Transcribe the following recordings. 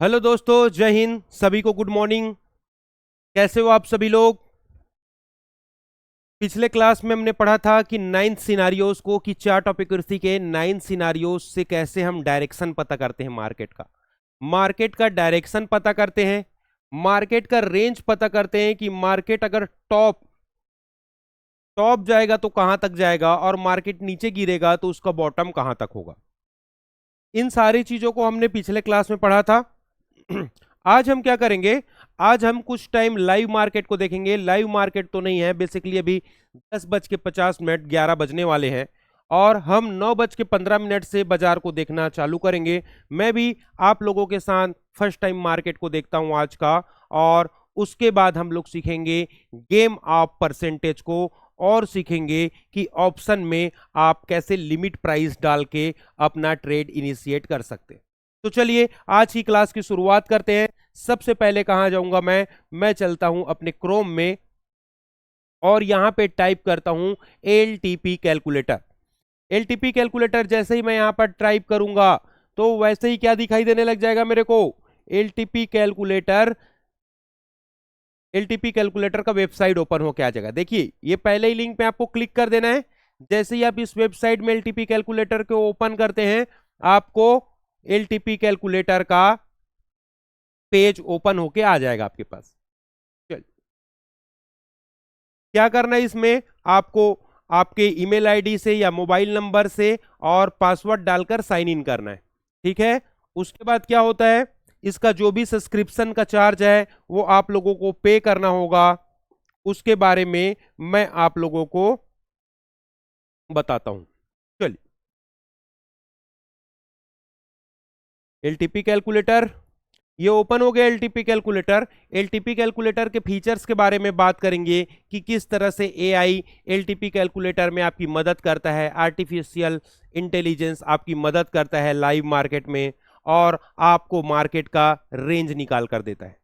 Hello दोस्तों, जय हिंद। सभी को गुड मॉर्निंग। कैसे हो आप सभी लोग? पिछले क्लास में हमने पढ़ा था कि 9 सिनारियोज को, कि चार्ट ऑफ एक्यूरेसी के 9 सिनारियोज से कैसे हम डायरेक्शन पता करते हैं मार्केट का डायरेक्शन पता करते हैं, मार्केट का रेंज पता करते हैं कि मार्केट अगर टॉप टॉप जाएगा तो कहां तक जाएगा और मार्केट नीचे गिरेगा तो उसका बॉटम कहां तक होगा। इन सारी चीजों को हमने पिछले क्लास में पढ़ा था। आज हम क्या करेंगे? आज हम कुछ टाइम लाइव मार्केट को देखेंगे। लाइव मार्केट तो नहीं है, बेसिकली अभी 10:50 11 बजने वाले हैं और हम 9:15 से बाजार को देखना चालू करेंगे। मैं भी आप लोगों के साथ फर्स्ट टाइम मार्केट को देखता हूं आज का, और उसके बाद हम लोग सीखेंगे गेम ऑफ परसेंटेज को और सीखेंगे कि ऑप्शन में आप कैसे लिमिट प्राइस डाल के अपना ट्रेड इनिशिएट कर सकते हैं। तो चलिए आज की क्लास की शुरुआत करते हैं। सबसे पहले कहां जाऊंगा? मैं चलता हूं अपने क्रोम में और यहां पे टाइप करता हूं एलटीपी कैलकुलेटर। एलटीपी कैलकुलेटर जैसे ही मैं यहां पर टाइप करूंगा तो वैसे ही क्या दिखाई देने लग जाएगा मेरे को? एलटीपी कैलकुलेटर एलटीपी कैलकुलेटर का वेबसाइट ओपन होकर आ जाएगा। देखिए, ये पहले ही लिंक पे आपको क्लिक कर देना है। जैसे ही आप इस वेबसाइट में एलटीपी कैलकुलेटर को ओपन करते हैं, आपको एलटीपी कैलकुलेटर का पेज ओपन होके आ जाएगा आपके पास। चल, क्या करना है इसमें? आपको आपके ईमेल आईडी से या मोबाइल नंबर से और पासवर्ड डालकर साइन इन करना है। ठीक है। उसके बाद क्या होता है, इसका जो भी सब्सक्रिप्शन का चार्ज है वो आप लोगों को पे करना होगा। उसके बारे में मैं आप लोगों को बताता हूं। चलिए, एलटीपी कैलकुलेटर ये ओपन हो गया। एलटीपी कैलकुलेटर के फीचर्स के बारे में बात करेंगे कि किस तरह से एआई एलटीपी कैलकुलेटर में आपकी मदद करता है, आर्टिफिशियल इंटेलिजेंस आपकी मदद करता है लाइव मार्केट में, और आपको मार्केट का रेंज निकाल कर देता है।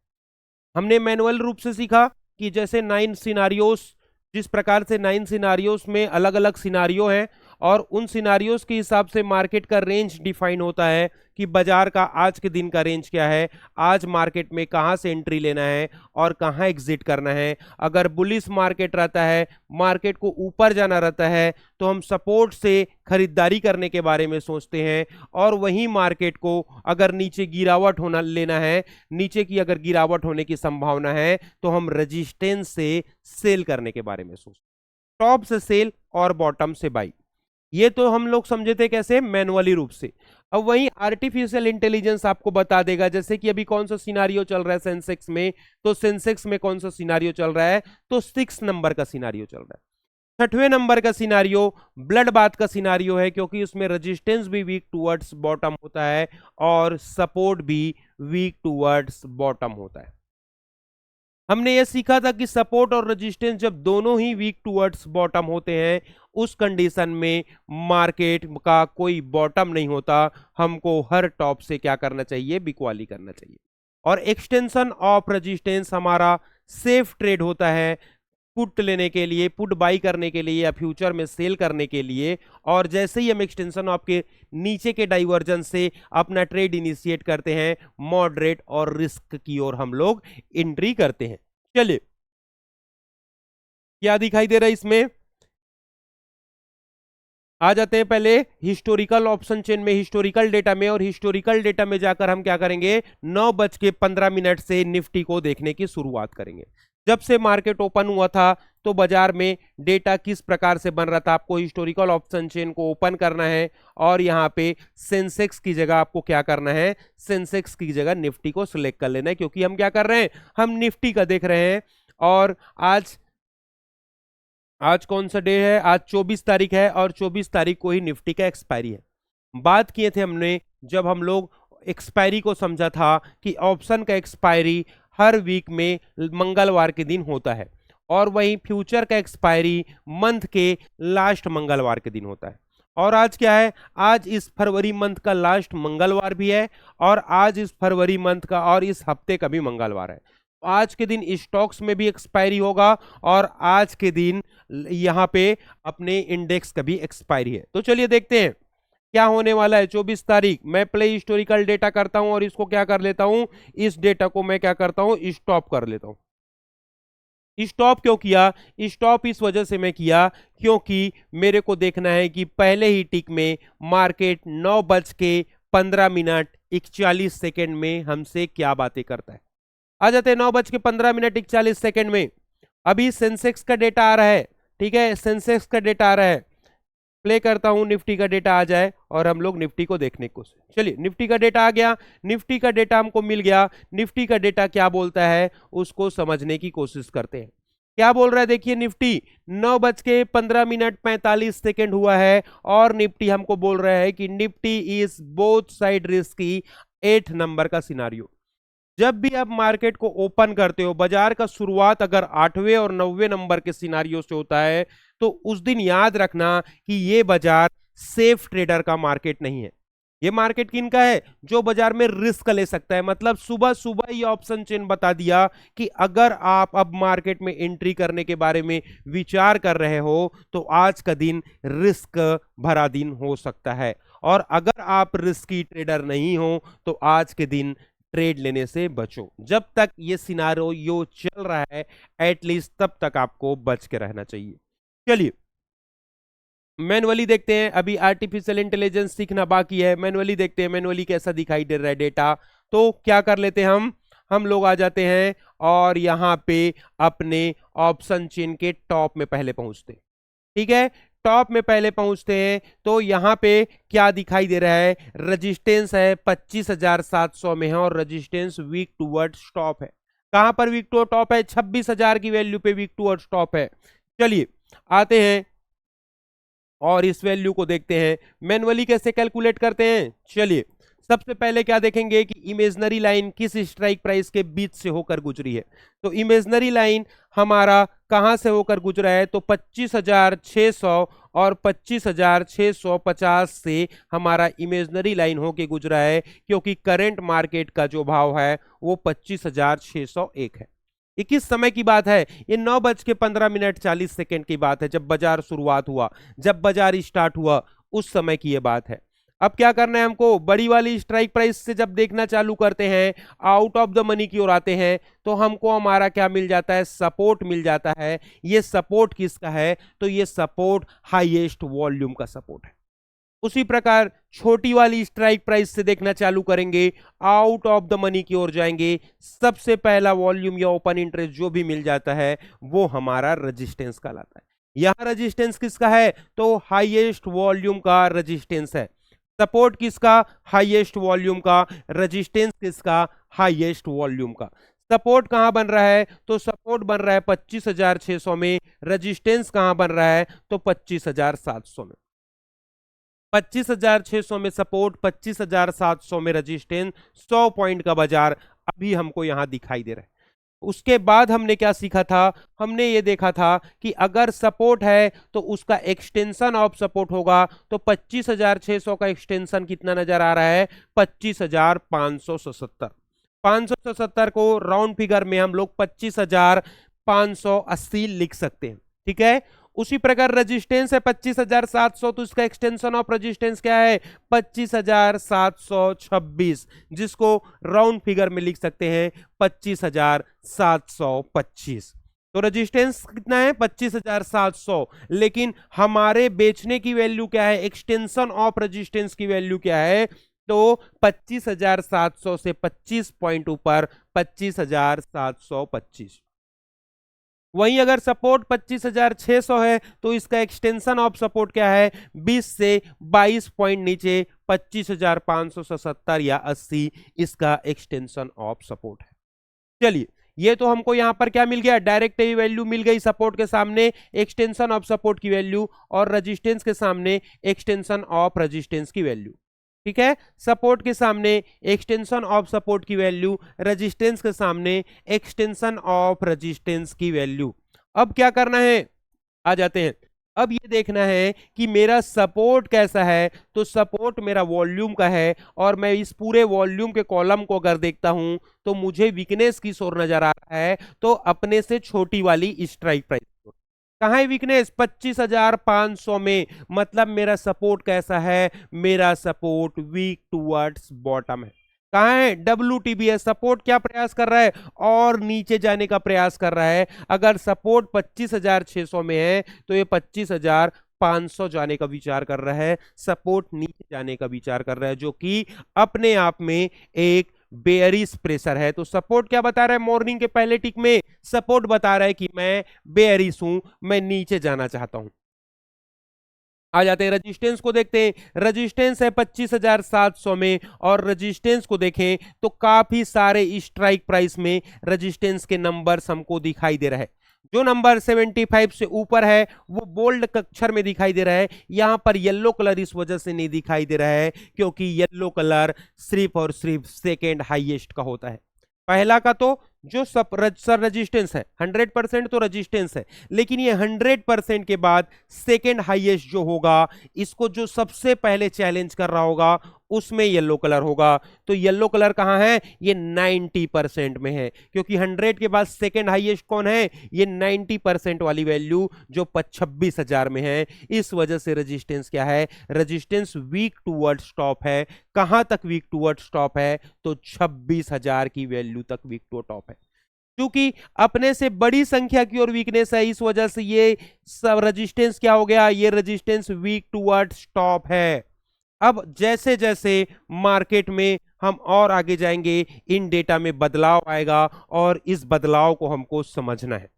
हमने मैनुअल रूप से सीखा कि जैसे 9 सिनारियोस, जिस प्रकार से 9 सिनारियोस में अलग अलग सिनारियो हैं और उन सिनारियोस के हिसाब से मार्केट का रेंज डिफाइन होता है कि बाजार का आज के दिन का रेंज क्या है, आज मार्केट में कहां से एंट्री लेना है और कहां एग्जिट करना है। अगर बुलिश मार्केट रहता है, मार्केट को ऊपर जाना रहता है, तो हम सपोर्ट से खरीदारी करने के बारे में सोचते हैं, और वहीं मार्केट को अगर नीचे गिरावट होना लेना है, नीचे की अगर गिरावट होने की संभावना है, तो हम रेजिस्टेंस से सेल करने के बारे में सोचते हैं। टॉप से सेल और बॉटम से बाई, ये तो हम लोग समझे थे कैसे? मैनुअली रूप से। अब वहीं आर्टिफिशियल इंटेलिजेंस आपको बता देगा, जैसे कि अभी कौन सा सिनारियो चल रहा है सेंसेक्स में, तो सेंसेक्स में कौन सा सिनारियो चल रहा है, तो 6 नंबर का सिनारियो चल रहा है। 6वें नंबर का सिनारियो ब्लड बाथ का सिनारियो है, क्योंकि उसमें रेजिस्टेंस भी वीक टुवर्ड्स बॉटम होता है और सपोर्ट भी वीक टुवर्ड्स बॉटम होता है। हमने यह सीखा था कि सपोर्ट और रेजिस्टेंस जब दोनों ही वीक टुवर्ड्स बॉटम होते हैं, उस कंडीशन में मार्केट का कोई बॉटम नहीं होता। हमको हर टॉप से क्या करना चाहिए? बिकवाली करना चाहिए। और एक्सटेंशन ऑफ रेजिस्टेंस हमारा सेफ ट्रेड होता है, पुट लेने के लिए, पुट बाई करने के लिए या फ्यूचर में सेल करने के लिए। और जैसे ही हम एक्सटेंशन ऑफ के नीचे के डाइवर्जन से अपना ट्रेड इनिशिएट करते हैं, मॉडरेट और रिस्क की ओर हम लोग एंट्री करते हैं। चलिए, क्या दिखाई दे रहा है इसमें? आ जाते हैं पहले हिस्टोरिकल ऑप्शन चेन में, हिस्टोरिकल डेटा में, और हिस्टोरिकल डेटा में जाकर हम क्या करेंगे? 9:15 से निफ्टी को देखने की शुरुआत करेंगे। जब से मार्केट ओपन हुआ था तो बाजार में डेटा किस प्रकार से बन रहा था, आपको हिस्टोरिकल ऑप्शन चेन को ओपन करना है और यहाँ पे सेंसेक्स की जगह आपको क्या करना है? सेंसेक्स की जगह निफ्टी को सिलेक्ट कर लेना है, क्योंकि हम क्या कर रहे हैं? हम निफ्टी का देख रहे हैं। और आज आज कौन सा डे है? आज 24 तारीख है और 24 तारीख को ही निफ्टी का एक्सपायरी है। बात किए थे हमने, जब हम लोग एक्सपायरी को समझा था कि ऑप्शन का एक्सपायरी हर वीक में मंगलवार के दिन होता है, और वहीं फ्यूचर का एक्सपायरी मंथ के लास्ट मंगलवार के दिन होता है। और आज क्या है? आज इस फरवरी मंथ का लास्ट मंगलवार भी है, और आज इस फरवरी मंथ का और इस हफ्ते का भी मंगलवार है। आज के दिन स्टॉक्स में भी एक्सपायरी होगा और आज के दिन यहाँ पे अपने इंडेक्स का भी एक्सपायरी है। तो चलिए देखते हैं क्या होने वाला है 24 तारीख। मैं प्ले हिस्टोरिकल डेटा करता हूं और इसको क्या कर लेता हूं, इस डेटा को मैं क्या करता हूं, स्टॉप कर लेता हूं। स्टॉप क्यों किया, स्टॉप इस वजह से मैं किया क्योंकि मेरे को देखना है कि पहले ही टिक में मार्केट 9:15 में हमसे क्या बातें करता है। आ जाते हैं 9:15 में। अभी सेंसेक्स का डेटा आ रहा है, ठीक है, सेंसेक्स का डेटा आ रहा है। प्ले करता हूं, निफ्टी का डेटा आ जाए और हम लोग निफ्टी को देखने की कोशिश। चलिए, निफ्टी का डेटा आ गया, निफ्टी का डेटा हमको मिल गया। निफ्टी का डेटा क्या बोलता है उसको समझने की कोशिश करते हैं। क्या बोल रहा है देखिए, निफ्टी 9:15 हुआ है और निफ्टी हमको बोल रहा है कि Nifty is both side risky 8 number का सिनारियो। जब भी आप मार्केट को ओपन करते हो, बाजार का शुरुआत अगर 8वें और 9वें नंबर के सिनारियो से होता है तो उस दिन याद रखना कि ये बाजार सेफ ट्रेडर का मार्केट नहीं है। ये मार्केट किनका है, जो बाजार में रिस्क ले सकता है। मतलब सुबह सुबह ये ऑप्शन चेन बता दिया कि अगर आप अब मार्केट में एंट्री करने के बारे में विचार कर रहे हो तो आज का दिन रिस्क भरा दिन हो सकता है, और अगर आप रिस्की ट्रेडर नहीं हो तो आज के दिन ट्रेड लेने से बचो। जब तक ये सिनारियो चल रहा है एटलीस्ट तब तक आपको बच के रहना चाहिए। चलिए मैनुअली देखते हैं, अभी आर्टिफिशियल इंटेलिजेंस सीखना बाकी है। मैनुअली देखते हैं, मैनुअली कैसा दिखाई दे रहा है डेटा। तो क्या कर लेते हैं, हम लोग आ जाते हैं और यहां पे अपने ऑप्शन चेन के टॉप में पहले पहुंचते हैं। ठीक है, टॉप में पहले पहुंचते हैं तो यहां पे क्या दिखाई दे रहा है, रजिस्टेंस है 25,700 में है और रजिस्टेंस वीक टूवर्ड स्टॉप है। कहां पर वीक टू टॉप है, 26,000 की वैल्यू पे वीक टूवर्ड स्टॉप है। चलिए आते हैं और इस वैल्यू को देखते हैं मैनुअली कैसे कैलकुलेट करते हैं। चलिए सबसे पहले क्या देखेंगे कि इमेजनरी लाइन किस स्ट्राइक प्राइस के बीच से होकर गुजरी है। तो इमेजनरी लाइन हमारा कहां से होकर गुजरा है, तो 25,600 और 25,650 से हमारा इमेजनरी लाइन होके गुजरा है, क्योंकि करंट मार्केट का जो भाव है वो 25,601 है। ये किस समय की बात है, ये 9:15 की बात है, जब बाजार शुरुआत हुआ, जब बाजार स्टार्ट हुआ उस समय की ये बात है। अब क्या करना है हमको, बड़ी वाली स्ट्राइक प्राइस से जब देखना चालू करते हैं, आउट ऑफ द मनी की ओर आते हैं, तो हमको हमारा क्या मिल जाता है, सपोर्ट मिल जाता है। ये सपोर्ट किसका है, तो ये सपोर्ट हाईएस्ट वॉल्यूम का सपोर्ट है। उसी प्रकार छोटी वाली स्ट्राइक प्राइस से देखना चालू करेंगे, आउट ऑफ द मनी की ओर जाएंगे, सबसे पहला वॉल्यूम या ओपन इंटरेस्ट जो भी मिल जाता है वो हमारा रेजिस्टेंस कहलाता है। यहां रेजिस्टेंस किसका है, तो हाईएस्ट वॉल्यूम का रेजिस्टेंस है। सपोर्ट किसका, हाईएस्ट वॉल्यूम का। रेजिस्टेंस किसका, हाईएस्ट वॉल्यूम का। सपोर्ट कहां बन रहा है, तो सपोर्ट बन रहा है 25,600 में। रेजिस्टेंस कहां बन रहा है, तो 25,700 में। 25,600 में सपोर्ट, 25,700 में रजिस्टेंस, 100 पॉइंट का बाजार अभी हमको यहां दिखाई दे रहा है। उसके बाद हमने क्या सीखा था, हमने ये देखा था कि अगर सपोर्ट है तो उसका एक्सटेंशन ऑफ सपोर्ट होगा। तो 25,600 का एक्सटेंशन कितना नजर आ रहा है, 25,577। 577 को राउंड फिगर में हम लोग 25,580 लिख सकते हैं। ठीक है, उसी प्रकार रेजिस्टेंस है 25,700, तो इसका एक्सटेंशन ऑफ रेजिस्टेंस क्या है, 25,726, जिसको राउंड फिगर में लिख सकते हैं 25,725। तो रेजिस्टेंस कितना है, 25,700, लेकिन हमारे बेचने की वैल्यू क्या है, एक्सटेंशन ऑफ रेजिस्टेंस की वैल्यू क्या है, तो 25,700 से 25 पॉइंट ऊपर 25,725। वहीं अगर सपोर्ट 25,600 है तो इसका एक्सटेंशन ऑफ सपोर्ट क्या है, 20 से 22 पॉइंट नीचे 25,577 या 80 इसका एक्सटेंशन ऑफ सपोर्ट है। चलिए ये तो हमको यहां पर क्या मिल गया, डायरेक्ट ही वैल्यू मिल गई, सपोर्ट के सामने एक्सटेंशन ऑफ सपोर्ट की वैल्यू और रेजिस्टेंस के सामने एक्सटेंशन ऑफ रेजिस्टेंस की वैल्यू। ठीक है, सपोर्ट के सामने एक्सटेंशन ऑफ सपोर्ट की वैल्यू, रेजिस्टेंस के सामने एक्सटेंशन ऑफ रेजिस्टेंस की वैल्यू। अब क्या करना है, आ जाते हैं, अब ये देखना है कि मेरा सपोर्ट कैसा है। तो सपोर्ट मेरा वॉल्यूम का है और मैं इस पूरे वॉल्यूम के कॉलम को अगर देखता हूं तो मुझे वीकनेस की ओर नजर आ रहा है, तो अपने से छोटी वाली स्ट्राइक प्राइस। कहाँ है वीकनेस? 25,500 में। मतलब मेरा सपोर्ट कैसा है? मेरा सपोर्ट वीक टूवर्ड्स बॉटम है। कहाँ है? WTB सपोर्ट क्या प्रयास कर रहा है? और नीचे जाने का प्रयास कर रहा है। अगर सपोर्ट 25,600 में है तो ये 25,500 जाने का विचार कर रहा है, सपोर्ट नीचे जाने का विचार कर रहा है, जो कि अपने आप में एक बेयरिश प्रेशर है। तो सपोर्ट क्या बता रहा है? मॉर्निंग के पहले टिक में सपोर्ट बता रहा है कि मैं बेयरिश हूं, मैं नीचे जाना चाहता हूं। आ जाते हैं रेजिस्टेंस को देखते हैं। रेजिस्टेंस है 25,700 में, और रेजिस्टेंस को देखें तो काफी सारे स्ट्राइक प्राइस में रेजिस्टेंस के नंबर्स हमको दिखाई दे रहा है। जो नंबर 75 से ऊपर है वो बोल्ड अक्षर में दिखाई दे रहा है। यहां पर येलो कलर इस वजह से नहीं दिखाई दे रहा है क्योंकि येलो कलर सिर्फ और सिर्फ सेकेंड हाईएस्ट का होता है। पहला का तो जो सर रेजिस्टेंस है 100% तो रेजिस्टेंस है, लेकिन ये 100% के बाद सेकेंड हाईएस्ट जो होगा, इसको जो सबसे पहले चैलेंज कर रहा होगा उसमें येलो कलर होगा। तो येलो कलर कहां है? ये 90% में है, क्योंकि 100 के बाद सेकेंड हाईएस्ट कौन है? ये 90% वाली वैल्यू जो 26,000 में है। इस वजह से रेजिस्टेंस क्या है? रेजिस्टेंस वीक टूवर्ड स्टॉप है। कहां तक वीक टूवर्ड स्टॉप है? तो 26,000 की वैल्यू तक वीक टू टॉप है। क्योंकि अपने से बड़ी संख्या की ओर वीकनेस है, इस वजह से ये सब रेजिस्टेंस क्या हो गया? ये रेजिस्टेंस वीक टूवर्ड स्टॉप है। अब जैसे जैसे मार्केट में हम और आगे जाएंगे, इन डेटा में बदलाव आएगा और इस बदलाव को हमको समझना है।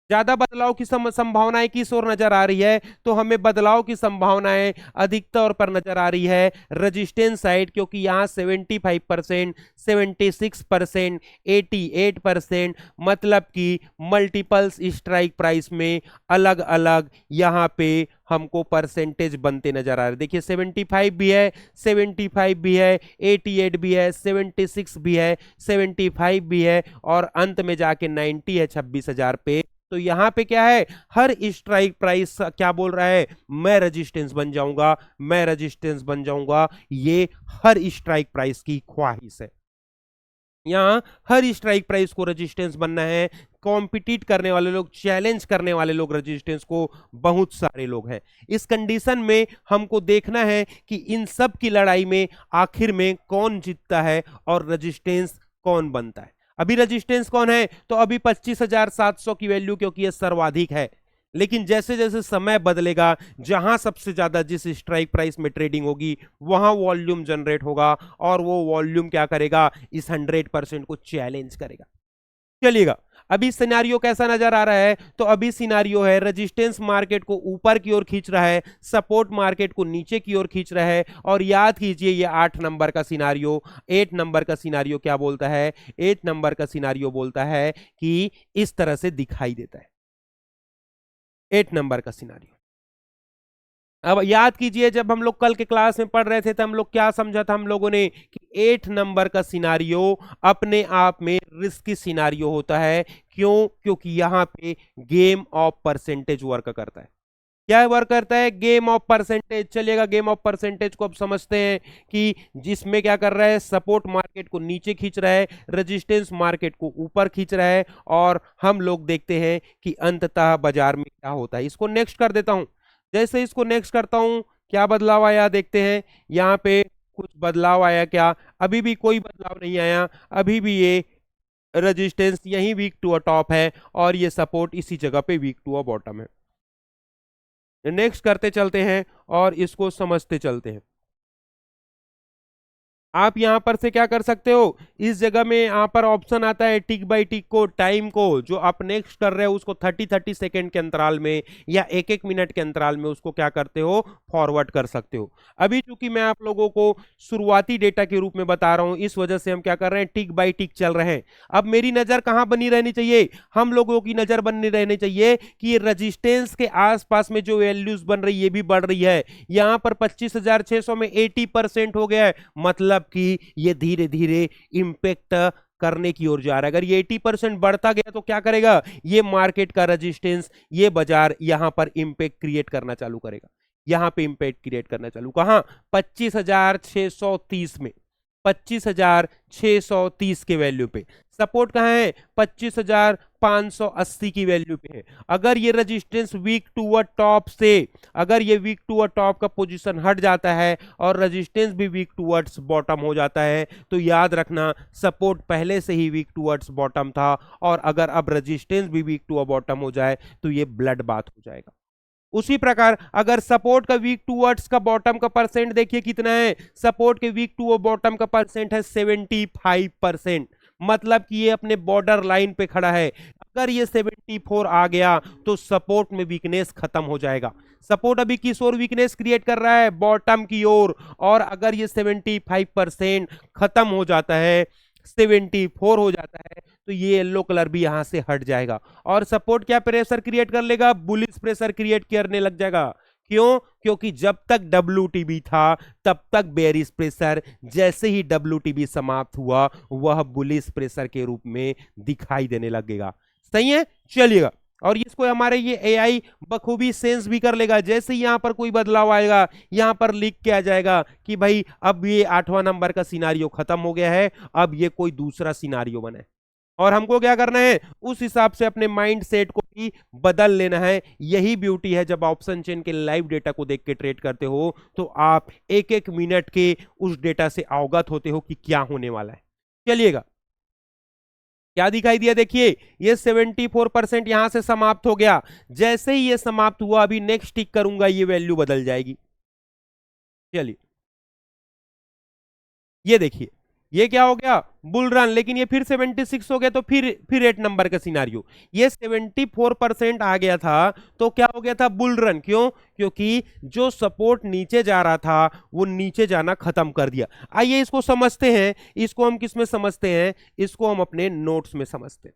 ज्यादा बदलाव की संभावनाएं किस ओर नजर आ रही है? तो हमें बदलाव की संभावनाएं अधिकतर पर नजर आ रही है रेजिस्टेंस साइड, क्योंकि यहां 75%, 76%, 88%, मतलब कि मल्टीपल्स स्ट्राइक प्राइस में अलग अलग यहां पे हमको परसेंटेज बनते नजर आ रहे। देखिए 75 भी है, 75 भी है, 88 भी है, 76 भी है, 75 भी है, और अंत में जाके 90 है 26,000 पे। तो यहां पे क्या है? हर स्ट्राइक प्राइस क्या बोल रहा है? मैं रेजिस्टेंस बन जाऊंगा, मैं रेजिस्टेंस बन जाऊंगा। ये हर स्ट्राइक प्राइस की ख्वाहिश है। यहां हर स्ट्राइक प्राइस को रेजिस्टेंस बनना है। कॉम्पिटिट करने वाले लोग, चैलेंज करने वाले लोग रेजिस्टेंस को बहुत सारे लोग हैं। इस कंडीशन में हमको देखना है कि इन सब की लड़ाई में आखिर में कौन जीतता है और रेजिस्टेंस कौन बनता है। अभी रेजिस्टेंस कौन है? तो अभी 25,700 की वैल्यू, क्योंकि यह सर्वाधिक है। लेकिन जैसे जैसे समय बदलेगा, जहां सबसे ज्यादा जिस स्ट्राइक प्राइस में ट्रेडिंग होगी वहां वॉल्यूम जनरेट होगा, और वो वॉल्यूम क्या करेगा? इस 100% को चैलेंज करेगा। चलिएगा, अभी सिनारियो कैसा नजर आ रहा है? तो अभी सिनारियो है रेजिस्टेंस मार्केट को ऊपर की ओर खींच रहा है, सपोर्ट मार्केट को नीचे की ओर खींच रहा है। और याद कीजिए ये 8 नंबर का सिनारियो, 8 नंबर का सिनारियो क्या बोलता है? 8 नंबर का सिनारियो बोलता है कि इस तरह से दिखाई देता है 8 नंबर का सिनारियो। अब याद कीजिए जब हम लोग कल के क्लास में पढ़ रहे थे तो हम लोग क्या समझा था हम लोगों ने? कि 8 नंबर का सिनारियो अपने आप में रिस्की सिनारियो होता है। क्यों? क्योंकि यहां पे गेम ऑफ परसेंटेज वर्क करता है। क्या वर्क करता है? Game of percentage. चलिएगा, गेम ऑफ परसेंटेज को अब समझते हैं कि जिसमें क्या कर रहा है? सपोर्ट मार्केट को नीचे खींच रहा है, रेजिस्टेंस मार्केट को ऊपर खींच रहा है, और हम लोग देखते हैं कि अंततः बाजार में क्या होता है। इसको नेक्स्ट कर देता हूं। जैसे इसको नेक्स्ट करता हूं, क्या बदलाव आया देखते हैं। यहां पे कुछ बदलाव आया क्या? अभी भी कोई बदलाव नहीं आया। अभी भी ये रेजिस्टेंस यही वीक टू अ टॉप है, और ये सपोर्ट इसी जगह पे वीक टू अ बॉटम है। नेक्स्ट करते चलते हैं और इसको समझते चलते हैं। आप यहां पर से क्या कर सकते हो? इस जगह में यहां पर ऑप्शन आता है टिक बाय टिक को, टाइम को, जो आप नेक्स्ट कर रहे हो उसको 30-30 सेकेंड के अंतराल में या 1-1 मिनट के अंतराल में उसको क्या करते हो? फॉरवर्ड कर सकते हो। अभी चूंकि मैं आप लोगों को शुरुआती डेटा के रूप में बता रहा हूं, इस वजह से हम क्या कर रहे हैं? टिक बाय टिक चल रहे हैं। अब मेरी नजर कहां बनी रहनी चाहिए? हम लोगों की नजर बनी रहनी चाहिए कि ये रजिस्टेंस के आसपास में जो वैल्यूज बन रही है ये भी बढ़ रही है। यहां पर 25,600 में 80% हो गया है, मतलब कि ये धीरे धीरे इंपैक्ट करने की ओर जा रहा है। अगर ये 80% बढ़ता गया तो क्या करेगा? ये मार्केट का रेजिस्टेंस, ये बाजार यहां पर इंपैक्ट क्रिएट करना चालू करेगा। यहां पे इंपैक्ट क्रिएट करना चालू कहां? 25,630 में। 25,630 के वैल्यू पे। सपोर्ट कहाँ है? 25,580 की वैल्यू पे है। अगर ये रेजिस्टेंस वीक टूवर्ड टॉप से, अगर ये वीक टूवर्ड टॉप का पोजीशन हट जाता है और रेजिस्टेंस भी वीक टूवर्ड्स बॉटम हो जाता है, तो याद रखना सपोर्ट पहले से ही वीक टूवर्ड्स बॉटम था, और अगर अब रेजिस्टेंस भी वीक टू बॉटम हो जाए तो ये ब्लड बात हो जाएगा। उसी प्रकार अगर सपोर्ट का वीक टूवर्ड्स का बॉटम का परसेंट देखिए कितना है, सपोर्ट के वीक टू बॉटम का परसेंट है 75%, मतलब कि ये अपने बॉर्डर लाइन पे खड़ा है। अगर ये 74 आ गया तो सपोर्ट में वीकनेस खत्म हो जाएगा। सपोर्ट अभी किस ओर वीकनेस क्रिएट कर रहा है? बॉटम की ओर। और अगर ये 75% खत्म हो जाता है, 74 हो जाता है, तो ये येलो कलर भी यहां से हट जाएगा और सपोर्ट क्या प्रेशर क्रिएट कर लेगा? बुलिश प्रेशर क्रिएट करने लग जाएगा। क्यों? क्योंकि जब तक WTB था तब तक बेयरिश प्रेशर, जैसे ही WTB समाप्त हुआ वह बुलिश प्रेशर के रूप में दिखाई देने लगेगा। सही है, चलिएगा। और इसको हमारे ये AI बखूबी सेंस भी कर लेगा। जैसे ही यहां पर कोई बदलाव आएगा, यहां पर लिख के आ जाएगा कि भाई अब ये 8वां नंबर का सिनारियो खत्म हो गया है, अब ये कोई दूसरा सिनारियो बना है। और हमको क्या करना है? उस हिसाब से अपने माइंड सेट को भी बदल लेना है। यही ब्यूटी है, जब ऑप्शन चेन के लाइव डेटा को देख के ट्रेड करते हो तो आप एक एक मिनट के उस डेटा से अवगत होते हो कि क्या होने वाला है। चलिएगा, क्या दिखाई दिया? देखिए ये 74% यहां से समाप्त हो गया। जैसे ही ये समाप्त हुआ, अभी नेक्स्ट टिक करूंगा, ये वैल्यू बदल जाएगी। चलिए, ये देखिए ये क्या हो गया? Bull run. लेकिन ये फिर 76 हो गया, तो फिर 8 नंबर का सिनारियो। ये 74% आ गया था तो क्या हो गया था? Bull run. क्यों? क्योंकि जो सपोर्ट नीचे जा रहा था वो नीचे जाना खत्म कर दिया। आइए इसको समझते हैं। इसको हम किस में समझते हैं? इसको हम अपने नोट्स में समझते हैं।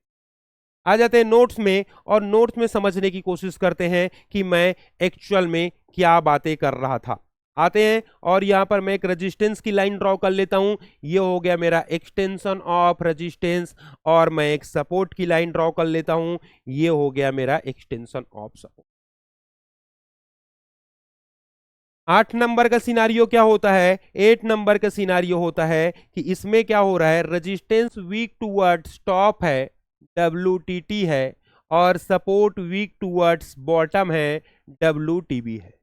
आ जाते हैं नोट्स में, और नोट्स में समझने की कोशिश करते हैं कि मैं एक्चुअल में क्या बातें कर रहा था। आते हैं और यहां पर मैं एक रेजिस्टेंस की लाइन ड्रॉ कर लेता हूं। ये हो गया मेरा एक्सटेंशन ऑफ रेजिस्टेंस। और मैं एक सपोर्ट की लाइन ड्रॉ कर लेता हूं। ये हो गया मेरा एक्सटेंशन ऑफ सपोर्ट। 8 नंबर का सिनारियो क्या होता है? 8 नंबर का सिनारियो होता है कि इसमें क्या हो रहा है? रेजिस्टेंस वीक टूवर्ड्स टॉप है, WTT है, और सपोर्ट वीक टूवर्ड्स बॉटम है, WTB है।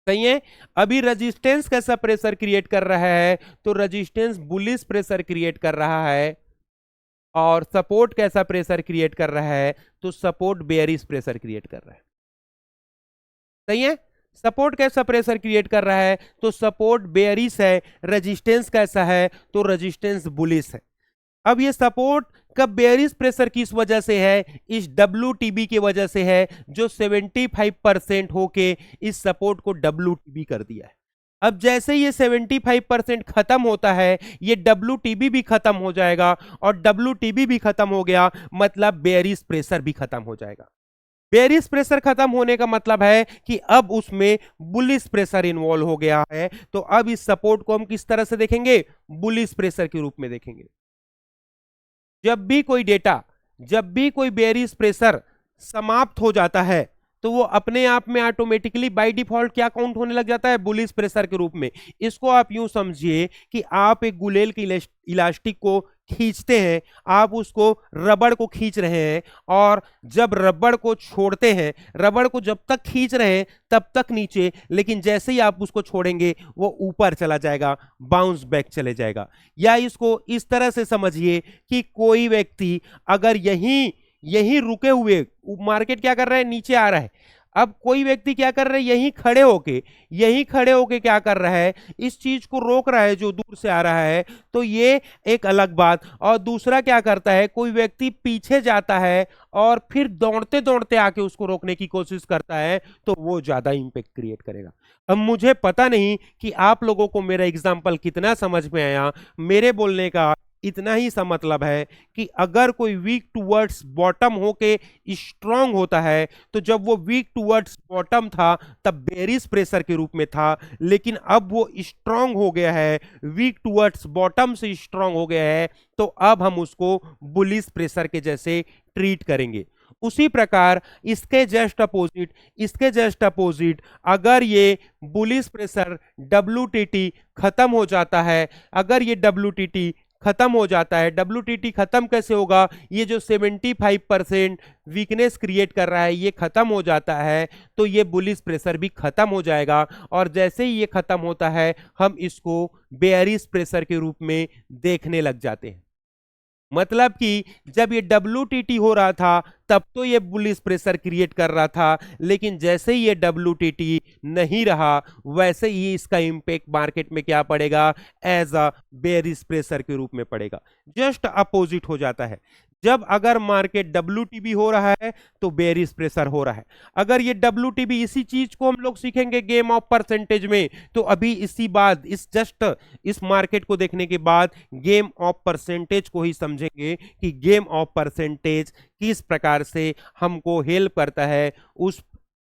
सही है। अभी रेजिस्टेंस कैसा प्रेशर क्रिएट कर रहा है? तो रेजिस्टेंस बुलिश प्रेशर क्रिएट कर रहा है। और सपोर्ट कैसा प्रेशर क्रिएट कर रहा है? तो सपोर्ट बेयरिश प्रेशर क्रिएट कर रहा है। सही है। सपोर्ट कैसा प्रेशर क्रिएट कर रहा है? तो सपोर्ट बेयरिश है। रेजिस्टेंस कैसा है? तो रेजिस्टेंस बुलिश है। अब ये सपोर्ट का बेयरिश प्रेशर किस वजह से है? इस WTB की वजह से है, जो 75% होके इस सपोर्ट को WTB कर दिया है। अब जैसे ये 75% खत्म होता है, ये WTB भी खत्म हो जाएगा, और WTB भी खत्म हो गया मतलब बेयरिश प्रेशर भी खत्म हो जाएगा। बेयरिश प्रेशर खत्म होने का मतलब है कि अब उसमें बुलिश प्रेशर इन्वॉल्व हो गया है। तो अब इस सपोर्ट को हम किस तरह से देखेंगे? बुलिश प्रेशर के रूप में देखेंगे। जब भी कोई डेटा, जब भी कोई बेयरिश प्रेशर समाप्त हो जाता है, तो वो अपने आप में ऑटोमेटिकली बाय डिफॉल्ट क्या काउंट होने लग जाता है? बुलिश प्रेशर के रूप में। इसको आप यूं समझिए कि आप एक गुलेल की इलास्टिक को खींचते हैं, आप उसको रबड़ को खींच रहे हैं, और जब रबड़ को छोड़ते हैं, रबड़ को जब तक खींच रहे हैं तब तक नीचे, लेकिन जैसे ही आप उसको छोड़ेंगे वो ऊपर चला जाएगा, बाउंस बैक चले जाएगा। या इसको इस तरह से समझिए कि कोई व्यक्ति अगर यहीं यहीं रुके हुए, मार्केट क्या कर रहा है? नीचे आ रहा है। अब कोई व्यक्ति क्या कर रहा है? यहीं खड़े होके क्या कर रहा है? इस चीज को रोक रहा है जो दूर से आ रहा है। तो ये एक अलग बात। और दूसरा क्या करता है? कोई व्यक्ति पीछे जाता है और फिर दौड़ते दौड़ते आके उसको रोकने की कोशिश करता है, तो वो ज्यादा इंपैक्ट क्रिएट करेगा। अब मुझे पता नहीं कि आप लोगों को मेरा एग्जाम्पल कितना समझ में आया। मेरे बोलने का इतना ही सा मतलब है कि अगर कोई वीक टूवर्ड्स बॉटम होके स्ट्रांग होता है, तो जब वो वीक टूवर्ड्स बॉटम था तब बेयरिश प्रेशर के रूप में था, लेकिन अब वो स्ट्रांग हो गया है, वीक टूवर्ड्स बॉटम से स्ट्रांग हो गया है, तो अब हम उसको बुलिश प्रेशर के जैसे ट्रीट करेंगे। उसी प्रकार इसके जस्ट अपोजिट अगर ये बुलिश प्रेशर WTT खत्म हो जाता है, अगर ये WTT खत्म हो जाता है, WTT खत्म कैसे होगा, ये जो 75% वीकनेस क्रिएट कर रहा है ये खत्म हो जाता है, तो ये बुलिश प्रेशर भी खत्म हो जाएगा। और जैसे ही ये खत्म होता है हम इसको बेयरिश प्रेशर के रूप में देखने लग जाते हैं। मतलब कि जब ये WTT हो रहा था तब तो ये बुलिश प्रेशर क्रिएट कर रहा था, लेकिन जैसे ही ये WTT नहीं रहा वैसे ही इसका इंपैक्ट मार्केट में क्या पड़ेगा, एज अ बेयरिश प्रेशर के रूप में पड़ेगा। जस्ट अपोजिट हो जाता है। जब अगर मार्केट WTB हो रहा है तो बेयरिश प्रेशर हो रहा है। अगर ये WTB, इसी चीज को हम लोग सीखेंगे गेम ऑफ परसेंटेज में, तो अभी इस मार्केट को देखने के बाद गेम ऑफ परसेंटेज को ही समझेंगे कि गेम ऑफ परसेंटेज किस प्रकार से हमको हेल्प करता है उस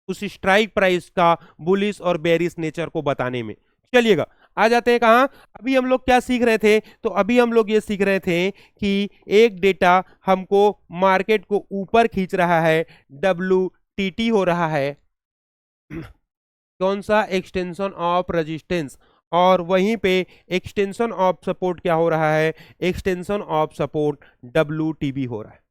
स्ट्राइक प्राइस का बुलिश और बेयरिश नेचर को बताने में। चलिएगा आ जाते हैं कहां, अभी हम लोग क्या सीख रहे थे, तो अभी हम लोग ये सीख रहे थे कि एक डेटा हमको मार्केट को ऊपर खींच रहा है, WTT हो रहा है कौन सा, एक्सटेंशन ऑफ रेजिस्टेंस, और वहीं पे एक्सटेंशन ऑफ सपोर्ट क्या हो रहा है, एक्सटेंशन ऑफ सपोर्ट WTB हो रहा है।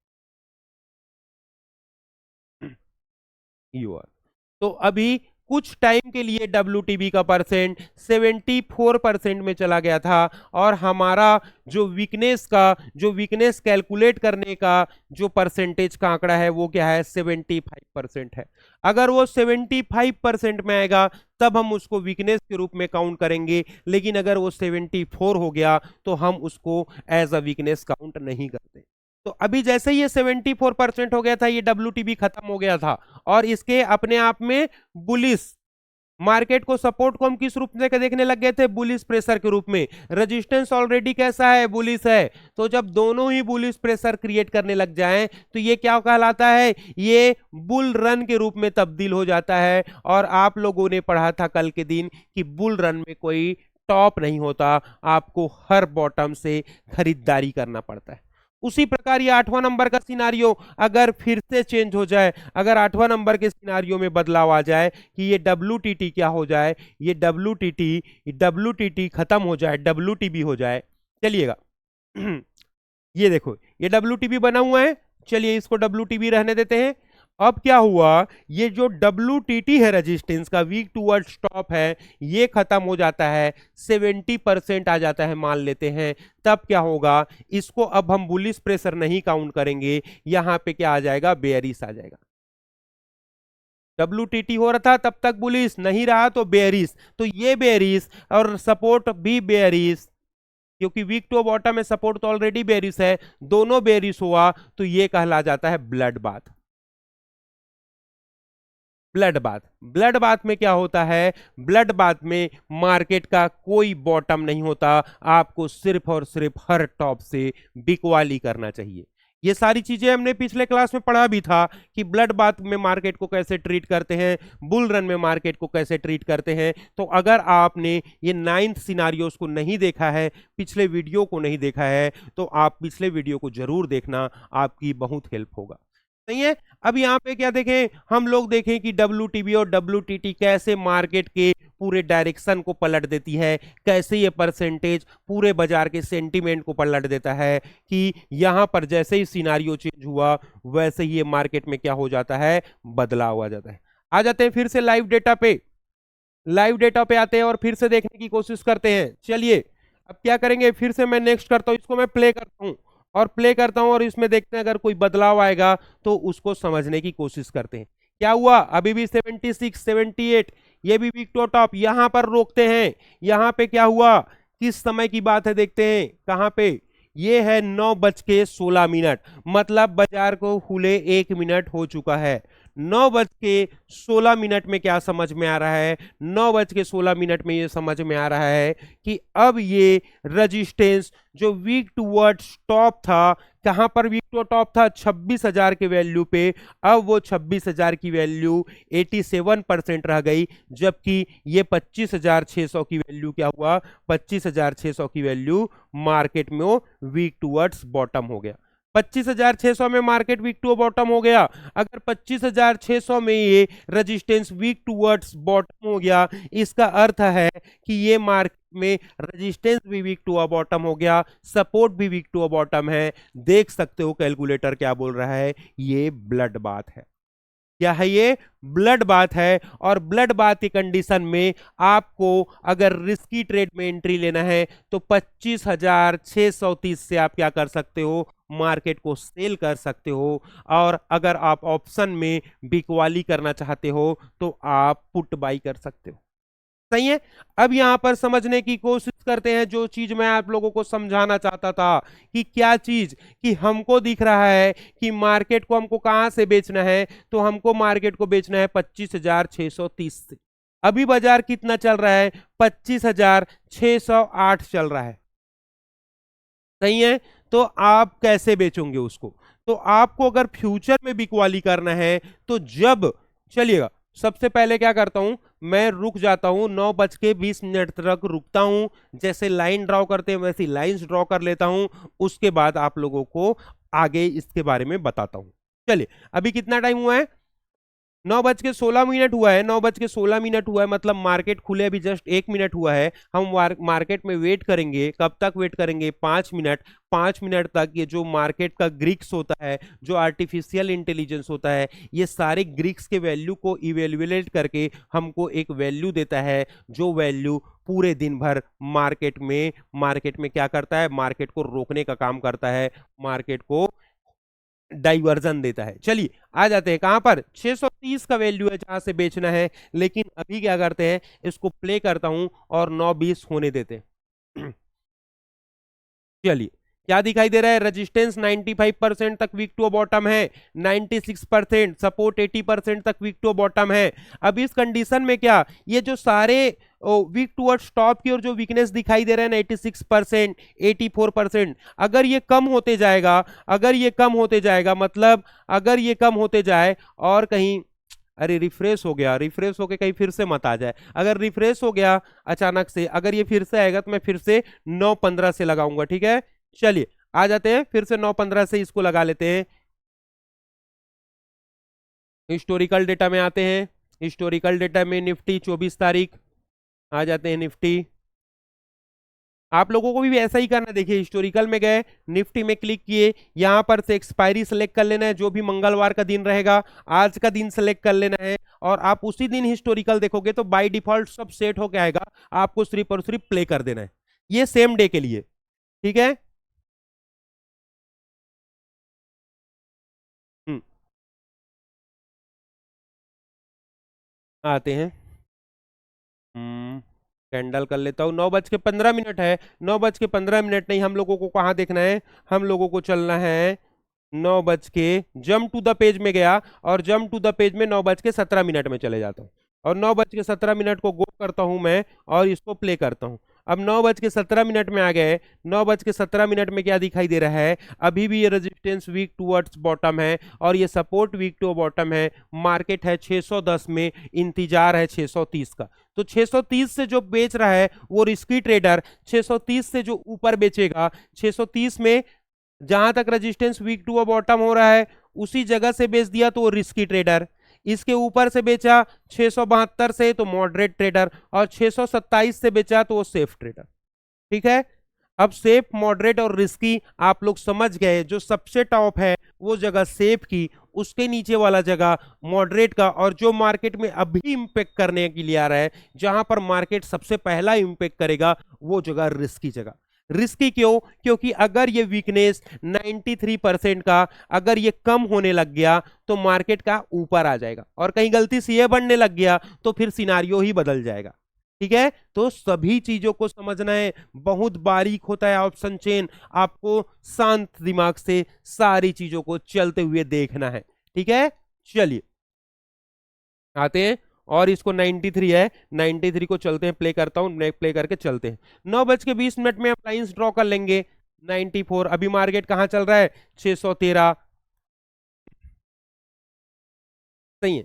तो अभी कुछ टाइम के लिए WTB का परसेंट 74% में चला गया था, और हमारा जो वीकनेस कैलकुलेट करने का जो परसेंटेज का आंकड़ा है वो क्या है, 75% है। अगर वो 75% में आएगा तब हम उसको वीकनेस के रूप में काउंट करेंगे, लेकिन अगर वो 74 हो गया तो हम उसको एज अ वीकनेस काउंट नहीं करते। तो अभी जैसे ही ये 74% हो गया था, ये WTB खत्म हो गया था, और इसके अपने आप में बुलिश मार्केट को, सपोर्ट को हम किस रूप में देखने लग गए थे, बुलिश प्रेशर के रूप में। रेजिस्टेंस ऑलरेडी कैसा है, बुलिश है। तो जब दोनों ही बुलिश प्रेशर क्रिएट करने लग जाएं तो ये क्या कहलाता है, ये बुल रन के रूप में तब्दील हो जाता है। और आप लोगों ने पढ़ा था कल के दिन कि बुल रन में कोई टॉप नहीं होता, आपको हर बॉटम से खरीदारी करना पड़ता है। उसी प्रकार ये 8वां नंबर का सिनारियो अगर फिर से चेंज हो जाए, अगर 8वां नंबर के सिनारियो में बदलाव आ जाए कि ये WTT क्या हो जाए, ये WTT खत्म हो जाए, WTB हो जाए। चलिएगा ये देखो ये WTB बना हुआ है, चलिए इसको WTB रहने देते हैं। अब क्या हुआ, ये जो WTT है रेजिस्टेंस का, वीक टूवर्ड स्टॉप है, ये खत्म हो जाता है, 70% आ जाता है मान लेते हैं। तब क्या होगा, इसको अब हम बुलिश प्रेशर नहीं काउंट करेंगे, यहां पे क्या आ जाएगा, बेयरिश आ जाएगा। WTT हो रहा था तब तक बुलिश, नहीं रहा तो बेयरिश, तो ये बेयरिश और सपोर्ट भी बेयरिश, क्योंकि वीक टू बॉटम में सपोर्ट तो ऑलरेडी बेयरिश है, दोनों बेयरिश हुआ तो ये कहला जाता है ब्लड बाथ। ब्लड बाथ में क्या होता है, ब्लड बाथ में मार्केट का कोई बॉटम नहीं होता, आपको सिर्फ और सिर्फ हर टॉप से बिकवाली करना चाहिए। ये सारी चीजें हमने पिछले क्लास में पढ़ा भी था कि ब्लड बाथ में मार्केट को कैसे ट्रीट करते हैं, बुल रन में मार्केट को कैसे ट्रीट करते हैं। तो अगर आपने ये 9th सिनारियोस को नहीं देखा है, पिछले वीडियो को नहीं देखा है, तो आप पिछले वीडियो को जरूर देखना, आपकी बहुत हेल्प होगा। सही है। अब यहाँ पे क्या देखें, हम लोग देखें कि WTB और WTT कैसे मार्केट के पूरे डायरेक्शन को पलट देती है, कैसे ये परसेंटेज पूरे बाजार के सेंटीमेंट को पलट देता है, कि यहाँ पर जैसे ही सिनारियो चेंज हुआ वैसे ही ये मार्केट में क्या हो जाता है, बदलाव आ जाता है। आ जाते हैं फिर से लाइव डेटा पे आते हैं और फिर से देखने की कोशिश करते हैं। चलिए अब क्या करेंगे, फिर से मैं नेक्स्ट करता हूँ, इसको मैं प्ले करता हूँ और इसमें देखते हैं अगर कोई बदलाव आएगा तो उसको समझने की कोशिश करते हैं। क्या हुआ, अभी भी 76 78, ये भी वीक टू टॉप, यहां पर रोकते हैं। यहां पे क्या हुआ, किस समय की बात है देखते हैं, कहां पे, ये है 9:16, मतलब बाजार को खुले 1 मिनट हो चुका है। 9:16 में क्या समझ में आ रहा है, 9:16 में ये समझ में आ रहा है कि अब ये रेजिस्टेंस जो वीक टूवर्ड टॉप था, कहां पर वीक टू टॉप था, 26,000 के वैल्यू पे, अब वो 26,000 की वैल्यू 87% रह गई, जबकि ये 25,600 की वैल्यू क्या हुआ, 25,600 की वैल्यू मार्केट में वो वीक टूवर्ड्स बॉटम हो गया। 25,600 में मार्केट वीक टू बॉटम हो गया। अगर 25,600 में ये रेजिस्टेंस वीक टूवर्ड्स बॉटम हो गया, इसका अर्थ है कि ये मार्केट में रेजिस्टेंस भी वीक टू बॉटम हो गया, सपोर्ट भी वीक टू बॉटम है। देख सकते हो कैलकुलेटर क्या बोल रहा है, ये ब्लड बात है। क्या है ये? ब्लड बात है। और ब्लड बात की कंडीशन में आपको अगर रिस्की ट्रेड में एंट्री लेना है तो 25,630 से आप क्या कर सकते हो, मार्केट को सेल कर सकते हो। और अगर आप ऑप्शन में बिकवाली करना चाहते हो तो आप पुट बाई कर सकते हो। सही है। अब यहां पर समझने की कोशिश करते हैं जो चीज मैं आप लोगों को समझाना चाहता था, कि क्या चीज, कि हमको दिख रहा है कि मार्केट को हमको कहां से बेचना है, तो हमको मार्केट को बेचना है 25,630 से। अभी बाजार कितना चल रहा है? 25,608 चल रहा है। सही है। तो आप कैसे बेचोगे उसको? तो आपको अगर फ्यूचर में बिकवाली करना है तो जब, चलिएगा सबसे पहले क्या करता हूं, मैं रुक जाता हूं, 9:20 तक रुकता हूं। जैसे लाइन ड्रॉ करते हैं वैसी लाइंस ड्रॉ कर लेता हूं। उसके बाद आप लोगों को आगे इसके बारे में बताता हूं। चलिए, अभी कितना टाइम हुआ है? 9:16 हुआ है। 9:16 हुआ है, मतलब मार्केट खुले अभी जस्ट 1 मिनट हुआ है। हम मार्केट में वेट करेंगे। कब तक वेट करेंगे? 5 मिनट। 5 मिनट तक ये जो मार्केट का ग्रिक्स होता है, जो आर्टिफिशियल इंटेलिजेंस होता है, ये सारे ग्रिक्स के वैल्यू को इवेल्युएट करके हमको एक वैल्यू देता है, जो वैल्यू पूरे दिन भर मार्केट में क्या करता है, मार्केट को रोकने का काम करता है, मार्केट को डाइवर्जन देता है। चलिए आ जाते हैं कहां पर, 630 का वैल्यू है जहां से बेचना है। लेकिन अभी क्या करते हैं, इसको प्ले करता हूं और 9:20 होने देते हैं। चलिए, क्या दिखाई दे रहा है? रेजिस्टेंस 95% तक वीक टू बॉटम है, 96% सपोर्ट, 80% तक वीक टू बॉटम है। अब इस कंडीशन में क्या, ये जो सारे वीक टूवर्ड्स टॉप की ओर जो वीकनेस दिखाई दे रहा है 96%, 84%, अगर ये कम होते जाएगा, अगर ये कम होते जाएगा, मतलब अगर ये कम होते जाए और कहीं, अरे रिफ्रेश हो गया, रिफ्रेश होके कहीं फिर से मत आ जाए। अगर रिफ्रेश हो गया अचानक से, अगर ये फिर से आएगा तो मैं फिर से 9:15 से लगाऊंगा। ठीक है, चलिए आ जाते हैं, फिर से 9:15 से इसको लगा लेते हैं। हिस्टोरिकल डेटा में आते हैं। हिस्टोरिकल डेटा में निफ्टी 24 तारीख, आ जाते हैं निफ्टी। आप लोगों को भी ऐसा ही करना। देखिए, हिस्टोरिकल में गए, निफ्टी में क्लिक किए, यहां पर से एक्सपायरी सेलेक्ट कर लेना है, जो भी मंगलवार का दिन रहेगा, आज का दिन सेलेक्ट कर लेना है, और आप उसी दिन हिस्टोरिकल देखोगे तो बाय डिफॉल्ट सब सेट होके आएगा। आपको सिर्फ और सिर्फ प्ले कर देना है, ये सेम डे के लिए। ठीक है। हम्म, आते हैं। कैंडल कर लेता हूँ। 9:15 है। 9:15 नहीं, हम लोगों को कहाँ देखना है, हम लोगों को चलना है 9 जम टू द पेज में गया, और जम टू द पेज में 9:17 में चले जाता हूँ, और 9:17 को गो करता हूँ मैं, और इसको प्ले करता हूँ। अब 9:17 में आ गए। 9:17 में क्या दिखाई दे रहा है? अभी भी ये रेजिस्टेंस वीक टूवर्ड्स बॉटम है, और ये सपोर्ट वीक टू बॉटम है। मार्केट है 610 में, इंतजार है 630 का। तो 630 से जो बेच रहा है वो रिस्की ट्रेडर, 630 से जो ऊपर बेचेगा, 630 में जहां तक रेजिस्टेंस वीक टू बॉटम हो रहा है उसी जगह से बेच दिया तो वो रिस्की ट्रेडर, इसके ऊपर से बेचा 672 से तो मॉडरेट ट्रेडर, और 627 से बेचा तो वो सेफ ट्रेडर। ठीक है। अब सेफ, मॉडरेट और रिस्की आप लोग समझ गए। जो सबसे टॉप है वो जगह सेफ की, उसके नीचे वाला जगह मॉडरेट का, और जो मार्केट में अभी इंपेक्ट करने के लिए आ रहा है, जहां पर मार्केट सबसे पहला इंपेक्ट करेगा, वो जगह रिस्की जगह। रिस्की क्यों? क्योंकि अगर ये वीकनेस 93% का अगर ये कम होने लग गया तो मार्केट का ऊपर आ जाएगा, और कहीं गलती से ये बढ़ने लग गया तो फिर सिनारियो ही बदल जाएगा। ठीक है। तो सभी चीजों को समझना है, बहुत बारीक होता है ऑप्शन चेन, आपको शांत दिमाग से सारी चीजों को चलते हुए देखना है। ठीक है। चलिए आते हैं, और इसको 93 है, 93 को चलते हैं, प्ले करता हूं, प्ले करके चलते हैं। 9:20 में हम लाइंस ड्रॉ कर लेंगे। 94, अभी मार्केट कहां चल रहा है? 613। सही है।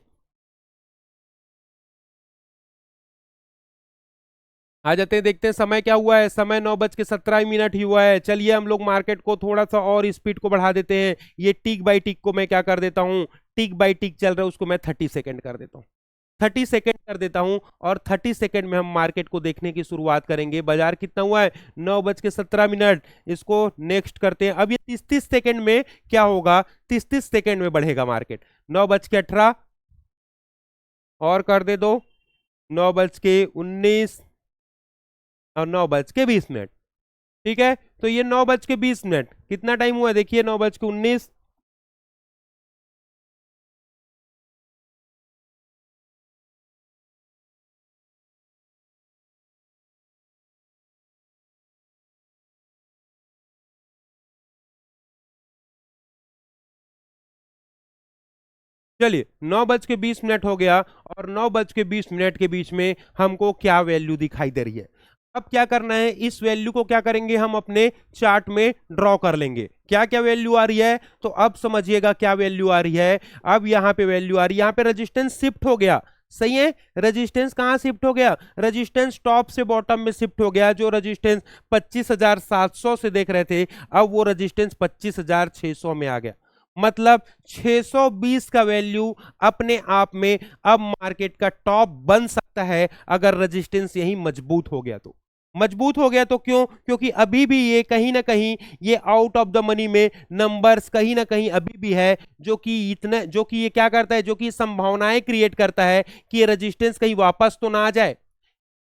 आ जाते हैं, देखते हैं समय क्या हुआ है। समय 9:17 ही हुआ है। चलिए हम लोग मार्केट को थोड़ा सा और स्पीड को बढ़ा देते हैं। ये टिक बाई टिक को मैं क्या कर देता हूँ, टिक बाई टिक चल रहा है उसको मैं 30 सेकेंड कर देता हूँ, 30 सेकेंड कर देता हूं। और 30 सेकेंड में हम मार्केट को देखने की शुरुआत करेंगे। बाजार कितना हुआ है, 9:17। इसको नेक्स्ट करते हैं। अब ये 30 30 सेकेंड में क्या होगा, 30 30 सेकेंड में बढ़ेगा मार्केट। 9:18 और कर दे दो, 9:19 और 9:20। ठीक है, तो ये 9:20 कितना टाइम हुआ है, देखिए 9:19। चलिए 9:20 हो गया, और 9:20 के बीच में हमको क्या वैल्यू दिखाई दे रही है। अब क्या करना है, इस वैल्यू को क्या करेंगे, हम अपने चार्ट में ड्रॉ कर लेंगे। क्या क्या वैल्यू आ रही है, तो अब समझिएगा क्या वैल्यू आ रही है। अब यहाँ पे वैल्यू आ रही है, यहाँ पे रेजिस्टेंस शिफ्ट हो गया। सही है, रेजिस्टेंस कहाँ शिफ्ट हो गया, रेजिस्टेंस टॉप से बॉटम में शिफ्ट हो गया। जो रेजिस्टेंस 25,700 से देख रहे थे, अब वो रेजिस्टेंस 25,600 में आ गया। मतलब 620 का वैल्यू अपने आप में अब मार्केट का टॉप बन सकता है, अगर रेजिस्टेंस यही मजबूत हो गया तो। मजबूत हो गया तो क्यों, क्योंकि अभी भी ये कहीं ना कहीं ये आउट ऑफ द मनी में नंबर्स कहीं ना कहीं अभी भी है, जो कि ये क्या करता है, जो कि संभावनाएं क्रिएट करता है कि ये रेजिस्टेंस कहीं वापस तो ना आ जाए,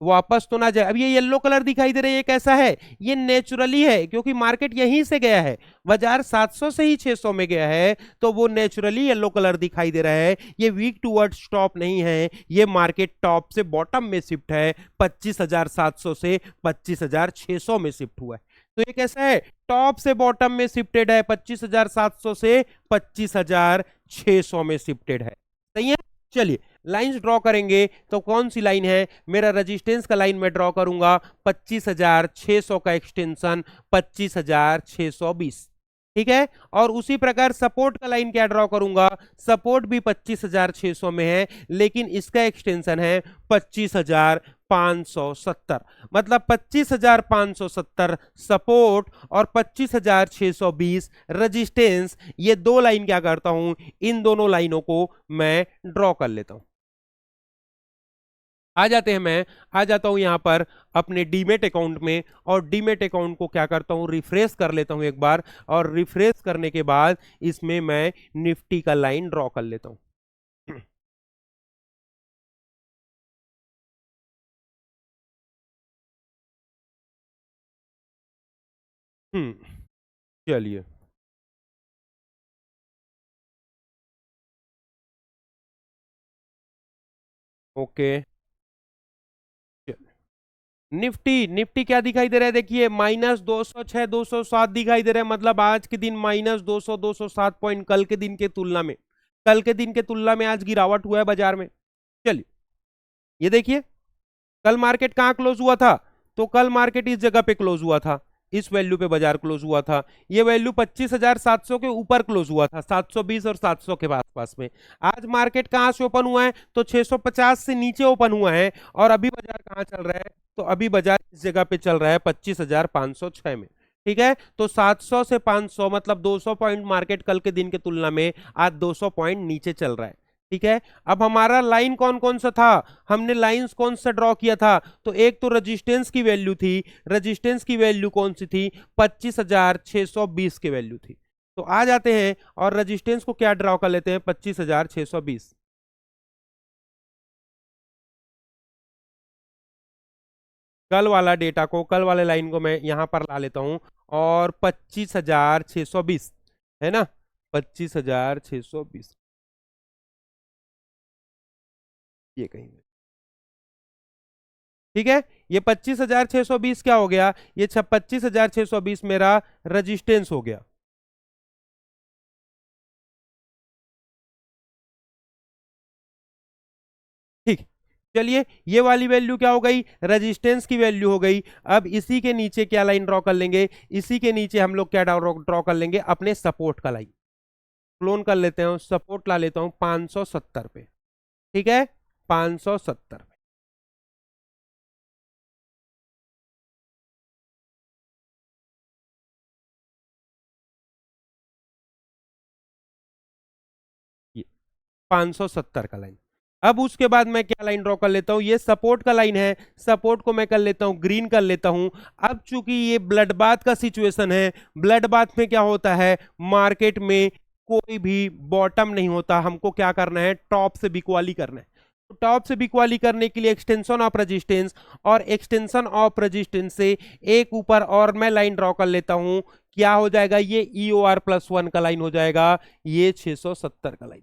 वापस तो ना जाए। अब ये येलो कलर दिखाई दे रहा है, ये कैसा है, ये नेचुरली है, क्योंकि मार्केट यहीं से गया है, बाजार 700 से ही 600 में गया है, तो वो नेचुरली येलो कलर दिखाई दे रहा है। ये वीक टूवर्ड स्टॉप नहीं है, ये मार्केट टॉप से बॉटम में शिफ्ट है, 25,700 से 25,600 में शिफ्ट हुआ है। तो ये कैसा है, टॉप से बॉटम में शिफ्टेड है, 25,700 से 25,600 में शिफ्टेड है। सही है। चलिए लाइंस ड्रॉ करेंगे, तो कौन सी लाइन है, मेरा रेजिस्टेंस का लाइन मैं ड्रॉ करूंगा 25,600 का एक्सटेंशन 25,620। ठीक है, और उसी प्रकार सपोर्ट का लाइन क्या ड्रॉ करूंगा, सपोर्ट भी 25,600 में है, लेकिन इसका एक्सटेंशन है 25,570। मतलब 25,570 सपोर्ट और 25,620 रेजिस्टेंस, ये दो लाइन क्या करता हूं, इन दोनों लाइनों को मैं ड्रॉ कर लेता हूं। आ जाते हैं, मैं आ जाता हूं यहां पर अपने डीमेट अकाउंट में, और डीमेट अकाउंट को क्या करता हूं, रिफ्रेश कर लेता हूं एक बार, और रिफ्रेश करने के बाद इसमें मैं निफ्टी का लाइन ड्रॉ कर लेता हूं। चलिए, ओके। निफ्टी निफ्टी क्या दिखाई दे रहा है, देखिए -206 207 दिखाई दे रहा है। मतलब आज के दिन -200 207 पॉइंट, कल के दिन के तुलना में, कल के दिन के तुलना में आज गिरावट हुआ है बाजार में। चलिए ये देखिए, कल मार्केट कहाँ क्लोज हुआ था, तो कल मार्केट इस जगह पे क्लोज हुआ था, इस वैल्यू पे बाजार क्लोज हुआ था। ये वैल्यू 25,700 के ऊपर क्लोज हुआ था, 720 और 700 के आसपास में। आज मार्केट कहाँ से ओपन हुआ है, तो 650 से नीचे ओपन हुआ है। और अभी बाजार कहाँ चल रहा है, तो अभी बाजार इस जगह पे चल रहा है 25,506 में। ठीक है, तो 700 से 500 मतलब 200 पॉइंट मार्केट कल के दिन के तुलना में आज 200 पॉइंट नीचे चल रहा है। ठीक है, अब हमारा लाइन कौन कौन सा था, हमने लाइंस कौन सा ड्रॉ किया था, तो एक तो रेजिस्टेंस की वैल्यू थी, रेजिस्टेंस की वैल्यू कौन सी थी, 25,620 की वैल्यू थी। तो आ जाते हैं और रेजिस्टेंस को क्या ड्रॉ कर लेते हैं, 25,620। कल वाला डेटा को, कल वाले लाइन को मैं यहां पर ला लेता हूं, और 25,620 है ना, 25,620 ये कहीं। ठीक है, ये 25,620 क्या हो गया, ये 25,620 मेरा रजिस्टेंस हो गया। ठीक, चलिए ये वाली वैल्यू क्या हो गई, रेजिस्टेंस की वैल्यू हो गई। अब इसी के नीचे क्या लाइन ड्रॉ कर लेंगे, इसी के नीचे हम लोग क्या ड्रॉ कर लेंगे, अपने सपोर्ट का लाइन क्लोन कर लेते हैं, सपोर्ट ला लेता हूं 570 पे। ठीक है, 570। 570 का लाइन। अब उसके बाद मैं क्या लाइन ड्रॉ कर लेता हूं, ये सपोर्ट का लाइन है, सपोर्ट को मैं कर लेता हूं ग्रीन कर लेता हूं। अब चूंकि ये ब्लड बाथ का सिचुएशन है, ब्लड बाथ में क्या होता है, मार्केट में कोई भी बॉटम नहीं होता, हमको क्या करना है, टॉप से बिकवाली करना है। तो टॉप से बिकवाली करने के लिए एक्सटेंशन ऑफ रेजिस्टेंस, और एक्सटेंशन ऑफ रेजिस्टेंस से एक ऊपर और मैं लाइन ड्रॉ कर लेता हूं, क्या हो जाएगा, ये EOR+1 का लाइन हो जाएगा, ये 670 का लाइन।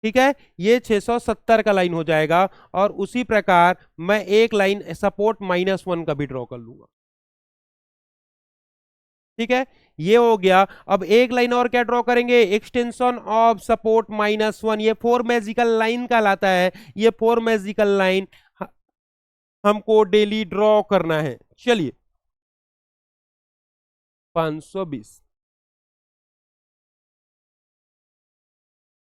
ठीक है, ये 670 का लाइन हो जाएगा। और उसी प्रकार मैं एक लाइन सपोर्ट -1 का भी ड्रॉ कर लूंगा। ठीक है, ये हो गया। अब एक लाइन और क्या ड्रॉ करेंगे, एक्सटेंशन ऑफ सपोर्ट -1, ये 4 मैजिकल लाइन कहलाता है। ये 4 मैजिकल लाइन हमको डेली ड्रॉ करना है। चलिए 520,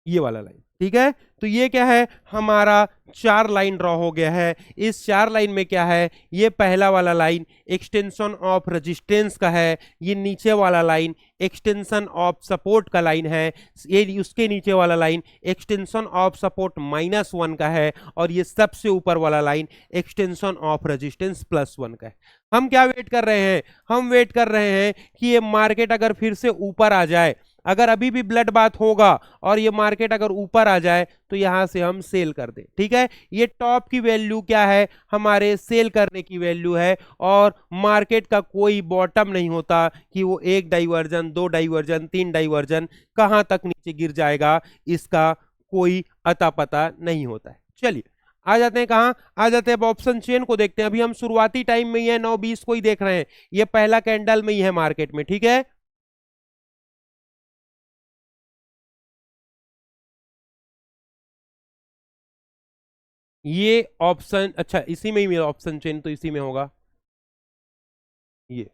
ये वाला लाइन। ठीक है, तो ये क्या है, हमारा 4 लाइन ड्रॉ हो गया है। इस 4 लाइन में क्या है, ये पहला वाला लाइन एक्सटेंशन ऑफ रेजिस्टेंस का है, ये नीचे वाला लाइन एक्सटेंशन ऑफ सपोर्ट का लाइन है, ये उसके नीचे वाला लाइन एक्सटेंशन ऑफ सपोर्ट -1 का है, और ये सबसे ऊपर वाला लाइन एक्सटेंशन ऑफ रेजिस्टेंस +1 का है। हम क्या वेट कर रहे हैं, हम वेट कर रहे हैं कि ये मार्केट अगर फिर से ऊपर आ जाए, अगर अभी भी ब्लड बाथ होगा और ये मार्केट अगर ऊपर आ जाए तो यहां से हम सेल कर दें। ठीक है, ये टॉप की वैल्यू क्या है, हमारे सेल करने की वैल्यू है। और मार्केट का कोई बॉटम नहीं होता कि वो 1 डाइवर्जन, 2 डाइवर्जन, 3 डाइवर्जन कहां तक नीचे गिर जाएगा, इसका कोई अता पता नहीं होता है। चलिए आ जाते हैं, कहां आ जाते हैं, अब ऑप्शन चेन को देखते हैं। अभी हम शुरुआती टाइम में ही है, 9:20 को ही देख रहे हैं, ये पहला कैंडल में ही है मार्केट में। ठीक है, ये ऑप्शन, अच्छा इसी में ही मेरा ऑप्शन चेन तो इसी में होगा ये।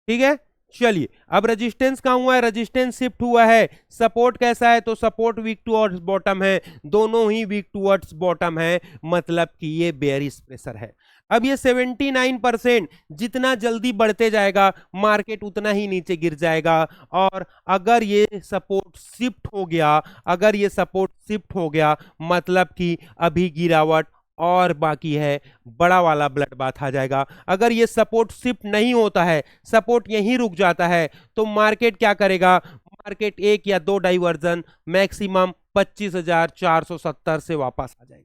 ठीक है, चलिए अब रेजिस्टेंस कहां हुआ है, रेजिस्टेंस शिफ्ट हुआ है। सपोर्ट कैसा है, तो सपोर्ट वीक टुवर्ड्स बॉटम है, दोनों ही वीक टुवर्ड्स बॉटम है, मतलब कि ये बेयरिश प्रेशर है। अब ये 79% जितना जल्दी बढ़ते जाएगा मार्केट उतना ही नीचे गिर जाएगा। और अगर ये सपोर्ट शिफ्ट हो गया, अगर ये सपोर्ट शिफ्ट हो गया, मतलब कि अभी गिरावट और बाकी है, बड़ा वाला ब्लड बाथ आ जाएगा। अगर ये सपोर्ट शिफ्ट नहीं होता है, सपोर्ट यहीं रुक जाता है, तो मार्केट क्या करेगा, मार्केट 1 या 2 डाइवर्जन मैक्सिमम 25,470 से वापस आ जाएगा।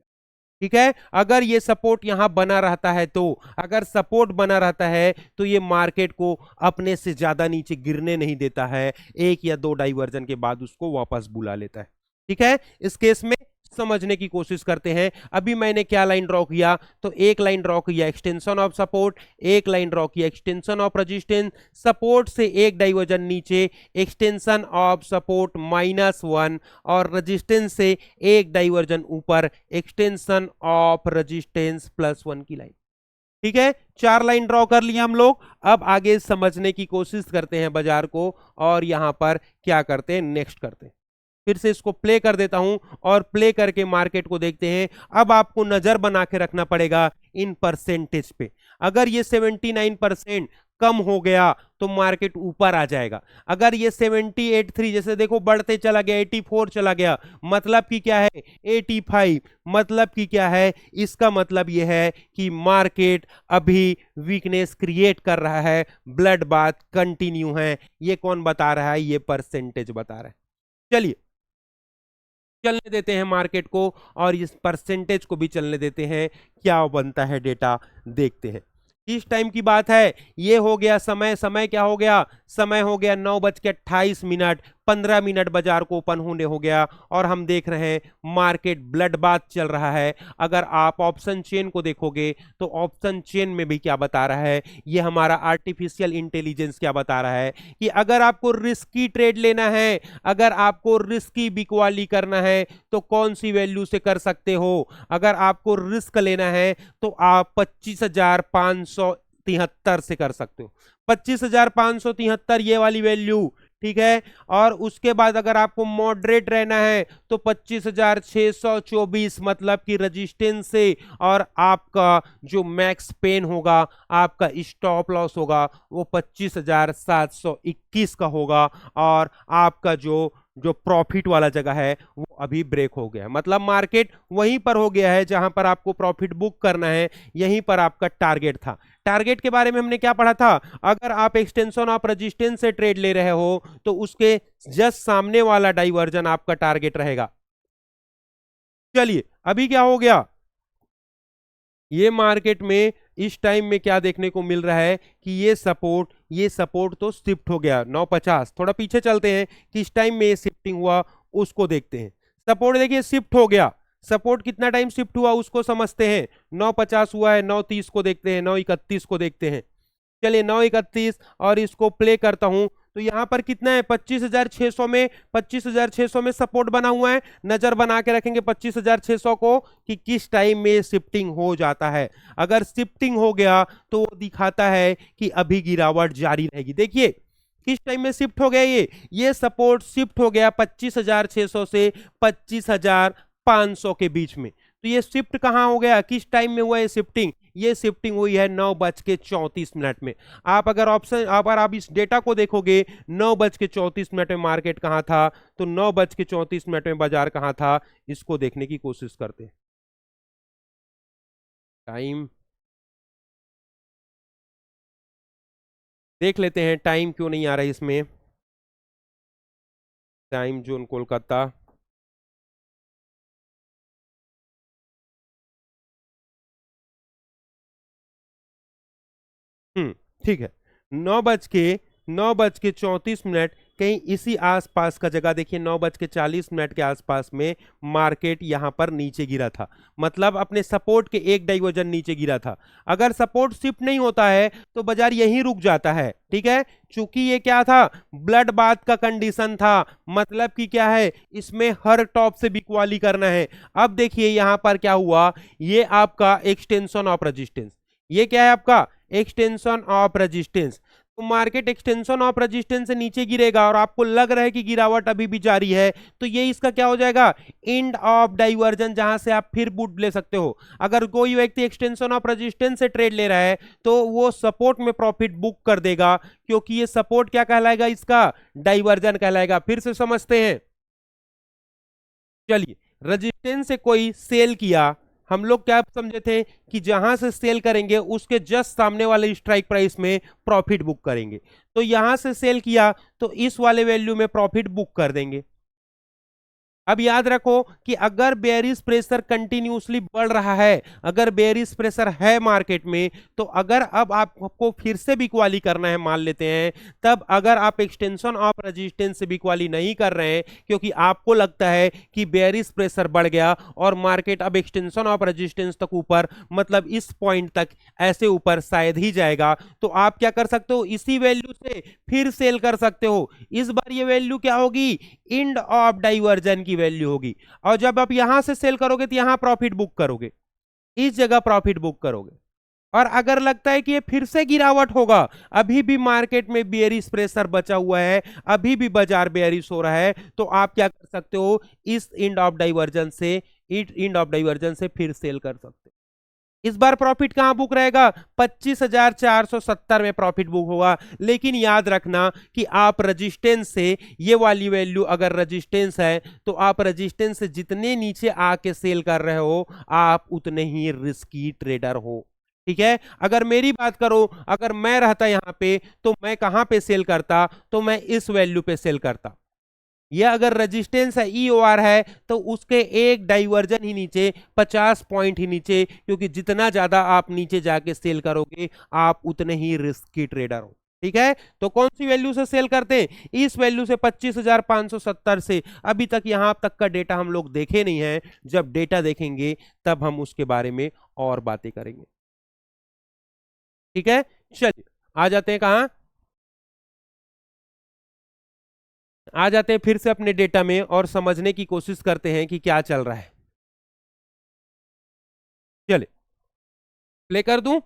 ठीक है, अगर ये सपोर्ट यहां बना रहता है, तो अगर सपोर्ट बना रहता है तो ये मार्केट को अपने से ज्यादा नीचे गिरने नहीं देता है, 1 या 2 डाइवर्जन के बाद उसको वापस बुला लेता है। ठीक है, इस केस में समझने की कोशिश करते हैं। अभी मैंने क्या लाइन ड्रॉ किया, तो एक लाइन ड्रॉ किया एक्सटेंशन ऑफ सपोर्ट, एक लाइन ड्रॉ किया एक्सटेंशन ऑफ रेजिस्टेंस, सपोर्ट से एक डाइवर्जन नीचे एक्सटेंशन ऑफ सपोर्ट -1, और रेजिस्टेंस से एक डाइवर्जन ऊपर एक्सटेंशन ऑफ रेजिस्टेंस +1 की लाइन। ठीक है, 4 लाइन ड्रॉ कर लिया हम लोग। अब आगे समझने की कोशिश करते हैं बाजार को, और यहां पर क्या करते हैं, नेक्स्ट करते हैं। फिर से इसको प्ले कर देता हूं और प्ले करके मार्केट को देखते हैं। अब आपको नजर बना के रखना पड़ेगा इन परसेंटेज पे। अगर ये 79% कम हो गया तो मार्केट ऊपर आ जाएगा। अगर ये 78.3 जैसे देखो बढ़ते चला गया, 84 चला गया, मतलब कि क्या है, 85, मतलब कि क्या है, इसका मतलब ये है कि मार्केट अभी वीकनेस क्रिएट कर रहा है, ब्लड बाथ कंटिन्यू है। ये कौन बता रहा है, ये परसेंटेज बता रहा है। चलिए चलने देते हैं मार्केट को, और इस परसेंटेज को भी चलने देते हैं, क्या बनता है डेटा देखते हैं। किस टाइम की बात है, ये हो गया समय, समय क्या हो गया, समय हो गया 9:28, 15 मिनट बाजार को ओपन होने हो गया, और हम देख रहे हैं मार्केट ब्लड बाथ चल रहा है। अगर आप ऑप्शन चेन को देखोगे तो ऑप्शन चेन में भी क्या बता रहा है, ये हमारा आर्टिफिशियल इंटेलिजेंस क्या बता रहा है कि अगर आपको रिस्की ट्रेड लेना है, अगर आपको रिस्की बिकवाली करना है तो कौन सी वैल्यू से कर सकते हो। अगर आपको रिस्क लेना है तो आप 25,573 से कर सकते हो, 25,573 ये वाली वैल्यू। ठीक है, और उसके बाद अगर आपको मॉडरेट रहना है तो 25,624, मतलब कि रेजिस्टेंस से, और आपका जो मैक्स पेन होगा, आपका स्टॉप लॉस होगा, वो 25,721 का होगा, और आपका जो जो प्रॉफिट वाला जगह है वो अभी ब्रेक हो गया है, मतलब मार्केट वहीं पर हो गया है जहां पर आपको प्रॉफिट बुक करना है, यहीं पर आपका टारगेट था। टारगेट के बारे में हमने क्या पढ़ा था, अगर आप एक्सटेंशन ऑफ रेजिस्टेंस से ट्रेड ले रहे हो तो उसके जस्ट सामने वाला डाइवर्जन आपका टारगेट रहेगा। चलिए अभी क्या हो गया, ये मार्केट में इस टाइम में क्या देखने को मिल रहा है कि ये सपोर्ट तो शिफ्ट हो गया 950। थोड़ा पीछे चलते हैं कि इस टाइम में ये शिफ्टिंग हुआ उसको देखते हैं। सपोर्ट देखिए शिफ्ट हो गया, सपोर्ट कितना टाइम शिफ्ट हुआ उसको समझते हैं। 950 हुआ है, 930 को देखते हैं, 931 को देखते हैं। चलिए 931 और इसको प्ले करता हूं तो यहां पर कितना है 25,600 में, 25,600 में सपोर्ट बना हुआ है। नजर बना के रखेंगे 25,600 को कि किस टाइम में शिफ्टिंग हो जाता है। अगर शिफ्टिंग हो गया तो वो दिखाता है कि अभी गिरावट जारी रहेगी। देखिए किस टाइम में शिफ्ट हो गया, ये सपोर्ट शिफ्ट हो गया 25,600 से 25,500 के बीच में। तो ये शिफ्ट कहां हो गया, किस टाइम में हुआ ये शिफ्टिंग, ये शिफ्टिंग हुई है 9:34 में। आप अगर आप इस डेटा को देखोगे 9:34 में मार्केट कहां था, तो 9:34 में बाजार कहां था, इसको देखने की कोशिश करते हैं। टाइम देख लेते हैं, टाइम क्यों नहीं आ रहा है इसमें, टाइम जोन कोलकाता। ठीक है। 9:34 कहीं इसी आसपास का जगह देखिए, 9:40 के आसपास में मार्केट यहां पर नीचे गिरा था, मतलब अपने सपोर्ट के एक डाइवर्जन नीचे गिरा था। अगर सपोर्ट शिफ्ट नहीं होता है तो बाजार यहीं रुक जाता है। ठीक है, चूंकि ये क्या था, ब्लड बाथ का कंडीशन था, मतलब कि क्या है, इसमें हर टॉप से बिकवाली करना है। अब देखिए यहां पर क्या हुआ, ये आपका एक्सटेंशन ऑफ रेजिस्टेंस, ये क्या है आपका एक्सटेंशन ऑफ रेजिस्टेंस। तो मार्केट एक्सटेंशन ऑफ रेजिस्टेंस से नीचे गिरेगा और आपको लग रहा है कि गिरावट अभी भी जारी है, तो ये इसका क्या हो जाएगा, एंड ऑफ डाइवर्जन, जहां से आप फिर बुट ले सकते हो। अगर कोई व्यक्ति एक्सटेंशन ऑफ रेजिस्टेंस से ट्रेड ले रहा है तो वो सपोर्ट में प्रॉफिट बुक कर देगा, क्योंकि ये सपोर्ट क्या कहलाएगा, इसका डाइवर्जन कहलाएगा। फिर से समझते हैं, चलिए रेजिस्टेंस से कोई सेल किया, हम लोग क्या समझे थे कि जहां से सेल करेंगे उसके जस्ट सामने वाले स्ट्राइक प्राइस में प्रॉफिट बुक करेंगे। तो यहां से सेल किया तो इस वाले वैल्यू में प्रॉफिट बुक कर देंगे। अब याद रखो कि अगर बेयरिश प्रेशर कंटिन्यूसली बढ़ रहा है, अगर बेयरिश प्रेशर है मार्केट में, तो अगर अब आपको फिर से बिकवाली करना है, मान लेते हैं, तब अगर आप एक्सटेंशन ऑफ रेजिस्टेंस से बिकवाली नहीं कर रहे हैं क्योंकि आपको लगता है कि बेयरिश प्रेशर बढ़ गया और मार्केट अब एक्सटेंशन ऑफ रेजिस्टेंस तक ऊपर, मतलब इस पॉइंट तक ऐसे ऊपर शायद ही जाएगा, तो आप क्या कर सकते हो, इसी वैल्यू से फिर सेल कर सकते हो। इस बार ये वैल्यू क्या होगी, एंड ऑफ डाइवर्जन की वैल्यू होगी। और जब आप यहां से सेल करोगे तो यहां प्रॉफिट बुक करोगे, इस जगह प्रॉफिट बुक करोगे। और अगर लगता है कि ये फिर से गिरावट होगा, अभी भी मार्केट में बेयरिश प्रेशर बचा हुआ है, अभी भी बाजार बेयरिश हो रहा है, तो आप क्या कर सकते हो, इस एंड ऑफ डाइवर्जन से फिर सेल कर सकते हो। इस बार प्रॉफिट कहां बुक रहेगा, 25,470 में प्रॉफिट बुक होगा। लेकिन याद रखना कि आप रेजिस्टेंस से, ये वाली वैल्यू अगर रेजिस्टेंस है तो आप रेजिस्टेंस से जितने नीचे आके सेल कर रहे हो आप उतने ही रिस्की ट्रेडर हो। ठीक है, अगर मेरी बात करो, अगर मैं रहता यहां पे तो मैं कहां पे सेल करता, तो मैं इस वैल्यू पे सेल करता। यह अगर रेजिस्टेंस है EOR है तो उसके एक डाइवर्जन ही नीचे, 50 पॉइंट ही नीचे, क्योंकि जितना ज्यादा आप नीचे जाके सेल करोगे आप उतने ही रिस्की ट्रेडर हो। ठीक है, तो कौन सी वैल्यू से सेल करते हैं, इस वैल्यू से 25,570 से। अभी तक यहां तक का डेटा हम लोग देखे नहीं है, जब डेटा देखेंगे तब हम उसके बारे में और बातें करेंगे। ठीक है, चलिए आ जाते हैं कहां, आ जाते हैं फिर से अपने डेटा में और समझने की कोशिश करते हैं कि क्या चल रहा है। चले प्ले कर दूं,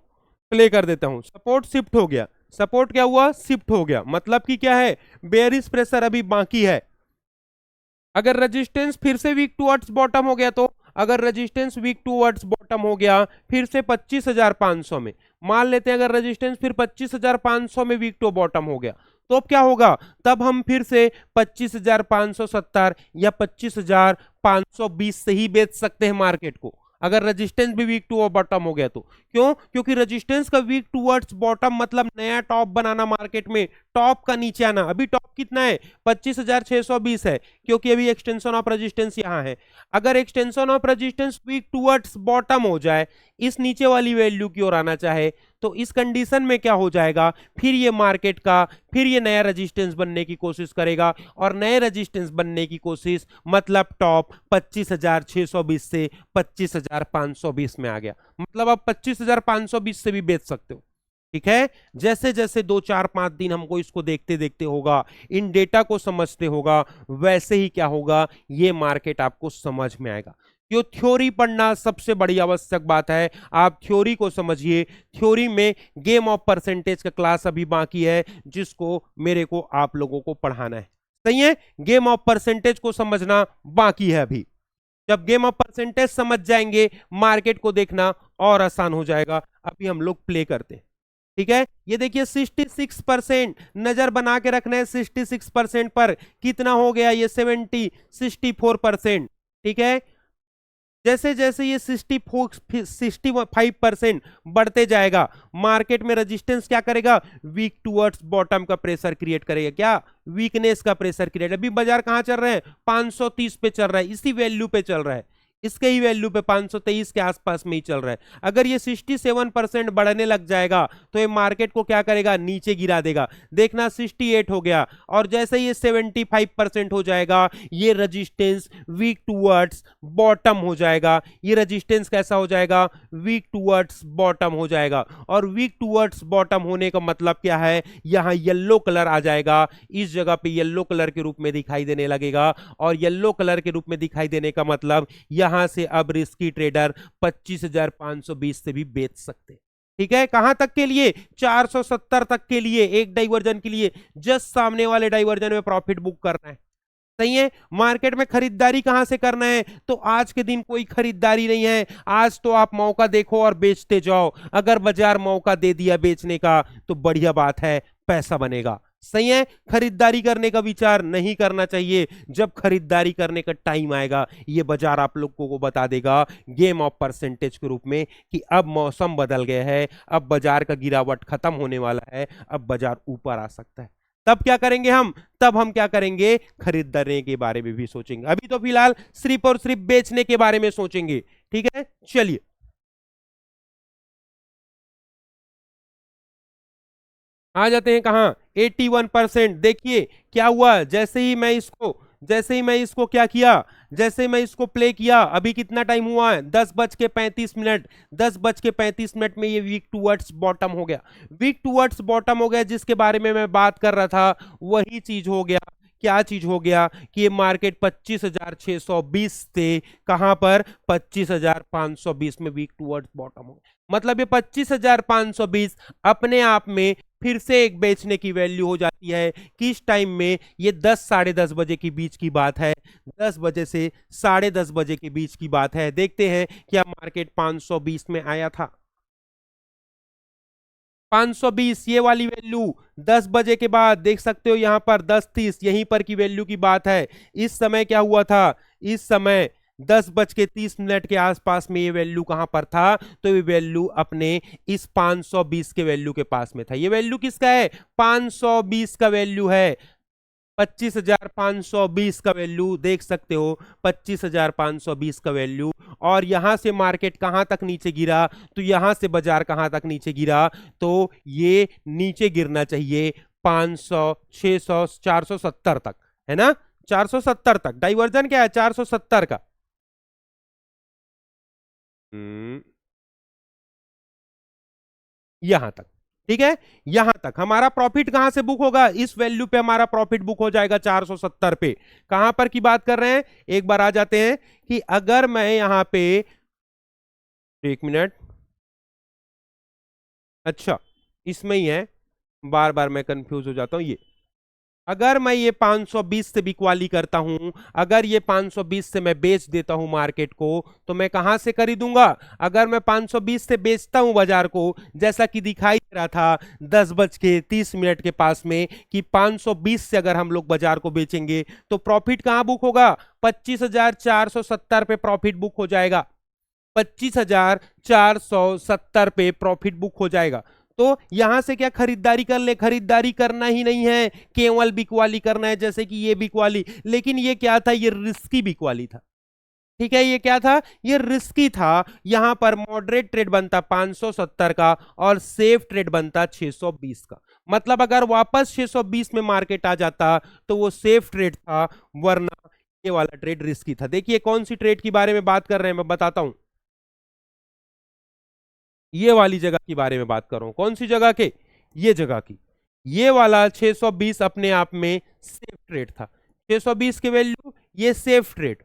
प्ले कर देता हूं। सपोर्ट शिफ्ट हो गया, सपोर्ट क्या हुआ, शिफ्ट हो गया, मतलब कि क्या है, बेयरिश प्रेशर अभी बाकी है। अगर रेजिस्टेंस फिर से वीक टुवर्ड्स बॉटम हो गया, तो अगर रेजिस्टेंस वीक टुवर्ड्स बॉटम हो गया फिर से 25,500 में, मान लेते हैं अगर रेजिस्टेंस फिर 25,500 में वीक टू बॉटम हो गया, तो अब क्या होगा, तब हम फिर से 25,570 या 25,520 से ही बेच सकते हैं मार्केट को, अगर रेजिस्टेंस भी वीक टू बॉटम हो गया तो। क्यों? क्योंकि रेजिस्टेंस का वीक टूवर्ड्स बॉटम मतलब नया टॉप बनाना मार्केट में, टॉप का नीचे आना। अभी टॉप कितना है? 25,620 है, क्योंकि अभी एक्सटेंशन ऑफ रेजिस्टेंस यहां है। अगर extension of resistance week towards bottom हो जाए, इस नीचे वाली वैल्यू की ओर आना चाहे, तो इस कंडीशन में क्या हो जाएगा, फिर ये मार्केट का फिर ये नया रेजिस्टेंस बनने की कोशिश करेगा, और नए रेजिस्टेंस बनने की कोशिश मतलब टॉप 25,620 से 25,520 में आ गया, मतलब आप 25,520 से भी बेच सकते हो। ठीक है, जैसे जैसे 2 4 5 दिन हमको इसको देखते देखते होगा, इन डेटा को समझते होगा, वैसे ही क्या होगा, ये मार्केट आपको समझ में आएगा। यो थ्योरी पढ़ना सबसे बड़ी आवश्यक बात है, आप थ्योरी को समझिए। थ्योरी में गेम ऑफ परसेंटेज का क्लास अभी बाकी है, जिसको मेरे को आप लोगों को पढ़ाना है। सही है, गेम ऑफ परसेंटेज को समझना बाकी है अभी। जब गेम ऑफ परसेंटेज समझ जाएंगे, मार्केट को देखना और आसान हो जाएगा। अभी हम लोग प्ले करते हैं। ठीक है, ये देखिए 66%, नजर बना के रखना है 66% पर। कितना हो गया ये? 64%। ठीक है, जैसे जैसे ये 65% बढ़ते जाएगा, मार्केट में रेजिस्टेंस क्या करेगा? वीक टूवर्ड्स बॉटम का प्रेशर क्रिएट करेगा। क्या? वीकनेस का प्रेशर क्रिएट। अभी बाजार कहां चल रहे हैं? 530 पे चल रहा है, इसी वैल्यू पे चल रहा है, इसके ही वैल्यू पे 523 के आसपास में ही चल रहा है। अगर ये 67% बढ़ने लग जाएगा, तो ये मार्केट को क्या करेगा? नीचे गिरा देगा। देखना 68 हो गया, और जैसे ये 75% हो जाएगा, ये रेजिस्टेंस वीक टूवर्ड्स बॉटम हो जाएगा। ये रेजिस्टेंस कैसा हो जाएगा? वीक टूवर्ड्स बॉटम हो जाएगा। और वीक टूवर्ड्स बॉटम होने का मतलब क्या है? यहां येलो कलर आ जाएगा, इस जगह पे येलो कलर के रूप में दिखाई देने लगेगा, और येलो कलर के रूप में दिखाई देने का मतलब यहां से अब रिस्की ट्रेडर 25,520 से भी बेच सकते हैं। ठीक है, कहां तक के लिए? 470 तक के लिए, एक डाइवर्जन के लिए। जस्ट सामने वाले डाइवर्जन में प्रॉफिट बुक करना है। सही है, मार्केट में खरीदारी कहां से करना है? तो आज के दिन कोई खरीदारी नहीं है, आज तो आप मौका देखो और बेचते जाओ। अगर बाजार मौका दे दिया बेचने का, तो बढ़िया बात है, पैसा बनेगा। सही है, खरीदारी करने का विचार नहीं करना चाहिए। जब खरीदारी करने का टाइम आएगा, ये बाजार आप लोगों को बता देगा गेम ऑफ परसेंटेज के रूप में कि अब मौसम बदल गया है, अब बाजार का गिरावट खत्म होने वाला है, अब बाजार ऊपर आ सकता है। तब क्या करेंगे हम? तब हम क्या करेंगे? खरीदने के बारे में भी सोचेंगे। अभी तो फिलहाल सिर्फ और सिर्फ बेचने के बारे में सोचेंगे। ठीक है, चलिए आ जाते हैं कहाँ? 81%। देखिए क्या हुआ, जैसे ही मैं इसको क्या किया, जैसे ही मैं इसको प्ले किया, अभी कितना टाइम हुआ है? 10:35। 10:35 में ये वीक टूवर्ड्स बॉटम हो गया। वीक टूवर्ड्स बॉटम हो गया, जिसके बारे में मैं बात कर रहा था, वही चीज हो गया। क्या चीज हो गया? कि ये मार्केट 25,620 से कहां पर? 25,520 में वीक टूवर्ड्स बॉटम हो गया। मतलब ये 25,520 अपने आप में फिर से एक बेचने की वैल्यू हो जाती है। किस टाइम में? ये 10 साढ़े 10 बजे के बीच की बात है। 10 बजे से 10:30 बजे के बीच की बात है। देखते हैं क्या मार्केट 520 में आया था। 520 ये वाली वैल्यू 10 बजे के बाद देख सकते हो, यहां पर 10:30 यहीं पर की वैल्यू की बात है। इस समय क्या हुआ था? इस समय 10:30 के आसपास में ये वैल्यू कहां पर था? तो ये वैल्यू अपने इस 520 के वैल्यू के पास में था। ये वैल्यू किसका है? 520 का वैल्यू है। 25,520 का वैल्यू देख सकते हो, 25,520 का वैल्यू। और यहां से मार्केट कहां तक नीचे गिरा? तो यहां से बाजार कहां तक नीचे गिरा? तो ये नीचे गिरना चाहिए 500, 600, 470 तक, है ना? 470 तक। डाइवर्जन क्या है? 470 का। हम्म, यहां तक। ठीक है, यहां तक हमारा प्रॉफिट कहां से बुक होगा? इस वैल्यू पे हमारा प्रॉफिट बुक हो जाएगा 470 पे। कहां पर की बात कर रहे हैं? एक बार आ जाते हैं कि अगर मैं यहां पे, एक मिनट, अच्छा इसमें ही है, बार बार मैं कंफ्यूज हो जाता हूं। ये अगर मैं ये 520 से बिकवाली करता हूं, अगर ये 520 से मैं बेच देता हूं मार्केट को, तो मैं कहां से खरीदूंगा? अगर मैं 520 से बेचता हूं बाजार को, जैसा कि दिखाई दे रहा था 10:30 के पास में, कि 520 से अगर हम लोग बाजार को बेचेंगे तो प्रॉफिट कहां बुक होगा? 25,470 पे प्रॉफिट बुक हो जाएगा। 25,470 पे प्रॉफिट बुक हो जाएगा। तो यहां से क्या खरीदारी कर ले? खरीदारी करना ही नहीं है, केवल बिकवाली करना है, जैसे कि ये बिकवाली। लेकिन ये क्या था? ये रिस्की बिकवाली था। ठीक है, ये क्या था? ये रिस्की था। यहां पर मॉडरेट ट्रेड बनता 570 का और सेफ ट्रेड बनता 620 का। मतलब अगर वापस 620 में मार्केट आ जाता तो वो सेफ ट्रेड था, वरना ये वाला ट्रेड रिस्की था। देखिए कौन सी ट्रेड के बारे में बात कर रहे हैं, मैं बताता हूं। ये वाली जगह के बारे में बात कर रहा हूं। कौन सी जगह के? ये जगह की। ये वाला 620 अपने आप में सेफ ट्रेड था। 620 के वैल्यू, ये सेफ ट्रेड,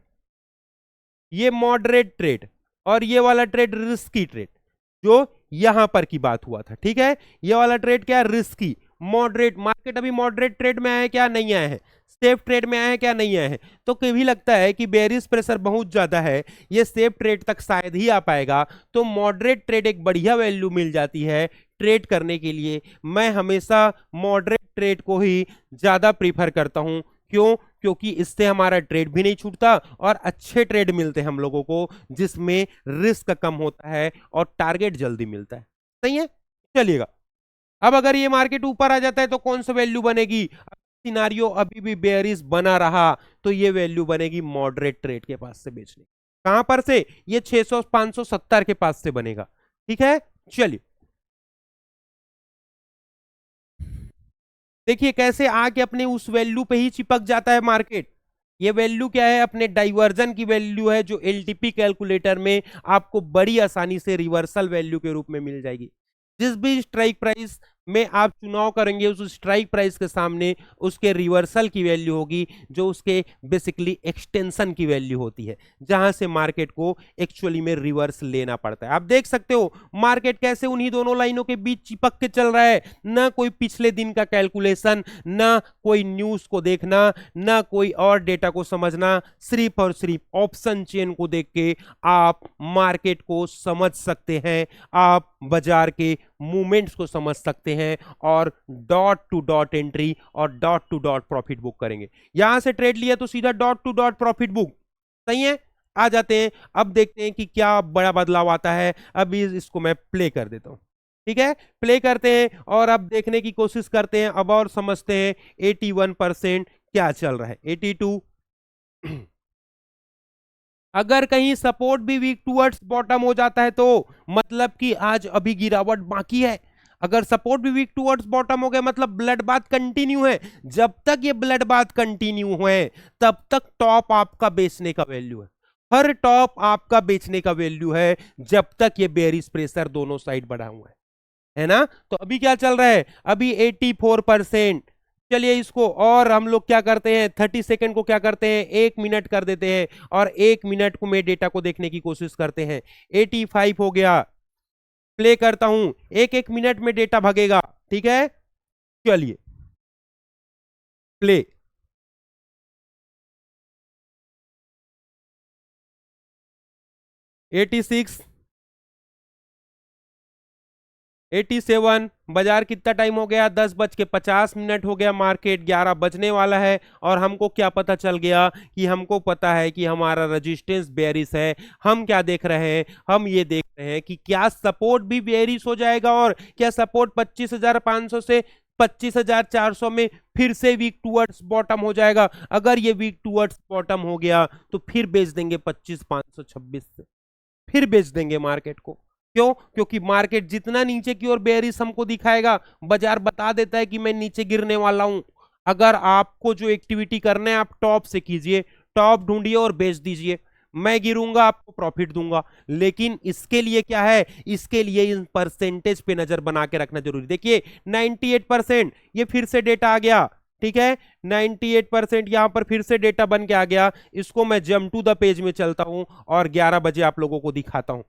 ये मॉडरेट ट्रेड, और ये वाला ट्रेड रिस्की ट्रेड, जो यहां पर की बात हुआ था। ठीक है, ये वाला ट्रेड क्या? रिस्की। मॉडरेट, मार्केट अभी मॉडरेट ट्रेड में आया है क्या? नहीं आया है। सेफ ट्रेड में आया है क्या? नहीं आया है। तो कभी लगता है कि बेरिश प्रेशर बहुत ज्यादा है, ये सेफ ट्रेड तक शायद ही आ पाएगा, तो मॉडरेट ट्रेड एक बढ़िया वैल्यू मिल जाती है ट्रेड करने के लिए। मैं हमेशा मॉडरेट ट्रेड को ही ज्यादा प्रीफर करता हूं। क्यों? क्योंकि इससे हमारा ट्रेड भी नहीं छूटता और अच्छे ट्रेड मिलते हैं हम लोगों को, जिसमें रिस्क कम होता है और टारगेट जल्दी मिलता है। सही है, चलिएगा। अब अगर ये मार्केट ऊपर आ जाता है तो कौन सा वैल्यू बनेगी? सिनारियो अभी भी बेयरिश बना रहा तो ये वैल्यू बनेगी मॉडरेट ट्रेड के पास से बेचने। कहां पर से? ये 600 570 के पास से बनेगा। ठीक है, चलिए देखिए कैसे आके अपने उस वैल्यू पे ही चिपक जाता है मार्केट। ये वैल्यू क्या है? अपने डाइवर्जन की वैल्यू है, जो एलटीपी कैलकुलेटर में आपको बड़ी आसानी से रिवर्सल वैल्यू के रूप में मिल जाएगी। जिस भी स्ट्राइक प्राइस में आप चुनाव करेंगे, उस स्ट्राइक प्राइस के सामने उसके रिवर्सल की वैल्यू होगी, जो उसके बेसिकली एक्सटेंशन की वैल्यू होती है, जहां से मार्केट को एक्चुअली में रिवर्स लेना पड़ता है। आप देख सकते हो मार्केट कैसे उन्हीं दोनों लाइनों के बीच चिपक के चल रहा है। ना कोई पिछले दिन का कैलकुलेशन, ना कोई न्यूज को देखना, ना कोई और डेटा को समझना, सिर्फ और सिर्फ ऑप्शन चेन को देख के आप मार्केट को समझ सकते हैं, आप बाजार के मूवमेंट्स को समझ सकते हैं और डॉट टू डॉट एंट्री और dot to dot profit book करेंगे। यहां से ट्रेड लिया तो सीधा dot to dot profit book. सही है, आ जाते हैं। अब देखते हैं कि क्या बड़ा बदलाव आता है। अभी इसको मैं प्ले कर देता हूं। ठीक है, प्ले करते हैं और अब देखने की कोशिश करते हैं, अब और समझते हैं 81% क्या चल रहा है। 82। अगर कहीं सपोर्ट भी वीक टूवर्ड्स बॉटम हो जाता है तो मतलब कि आज अभी गिरावट बाकी है। अगर सपोर्ट भी वीक टूवर्ड्स बॉटम हो गया मतलब ब्लड बाथ कंटिन्यू है। जब तक ये ब्लड बाथ कंटिन्यू है तब तक टॉप आपका बेचने का वैल्यू है। हर टॉप आपका बेचने का वैल्यू है जब तक ये बेरिश प्रेशर दोनों साइड बढ़ा हुआ है ना? तो अभी क्या चल रहा है? अभी 84%। चलिए इसको और हम लोग क्या करते हैं, 30 सेकंड को क्या करते हैं, 1 मिनट कर देते हैं और 1 मिनट को में डेटा को देखने की कोशिश करते हैं। 85 हो गया। प्ले करता हूं, एक एक मिनट में डेटा भागेगा। ठीक है, चलिए प्ले। 86, 87। बाजार कितना टाइम हो गया? 10:50 हो गया। मार्केट 11 बजने वाला है और हमको क्या पता चल गया कि हमको पता है कि हमारा रेजिस्टेंस बेयरिश है। हम क्या देख रहे हैं? हम ये देख रहे हैं कि क्या सपोर्ट भी बेयरिश हो जाएगा और क्या सपोर्ट 25,500 से 25,400 में फिर से वीक टूवर्ड्स बॉटम हो जाएगा। अगर ये वीक टूवर्ड्स बॉटम हो गया तो फिर बेच देंगे 25,526 से, फिर बेच देंगे मार्केट को। क्यों? क्योंकि मार्केट जितना नीचे की ओर बेयरिश हमको दिखाएगा, बाजार बता देता है कि मैं नीचे गिरने वाला हूं। अगर आपको जो एक्टिविटी करना है आप टॉप से कीजिए, टॉप ढूंढिए और बेच दीजिए। मैं गिरूंगा आपको प्रॉफिट दूंगा, लेकिन इसके लिए क्या है? इसके लिए इन परसेंटेज पे नजर बना के रखना जरूरी। देखिए 98%, ये फिर से डेटा आ गया। ठीक है, 98% यहां पर फिर से डेटा बन के आ गया। इसको मैं जंप टू द पेज में चलता हूं और 11 बजे आप लोगों को दिखाता हूं।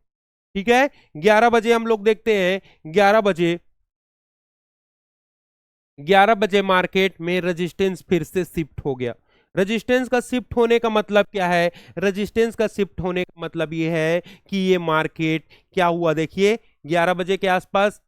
ठीक है, 11 बजे हम लोग देखते हैं। 11 बजे, 11 बजे मार्केट में रेजिस्टेंस फिर से शिफ्ट हो गया। रेजिस्टेंस का शिफ्ट होने का मतलब क्या है? रेजिस्टेंस का शिफ्ट होने का मतलब ये है कि ये मार्केट क्या हुआ, देखिए 11 बजे के आसपास,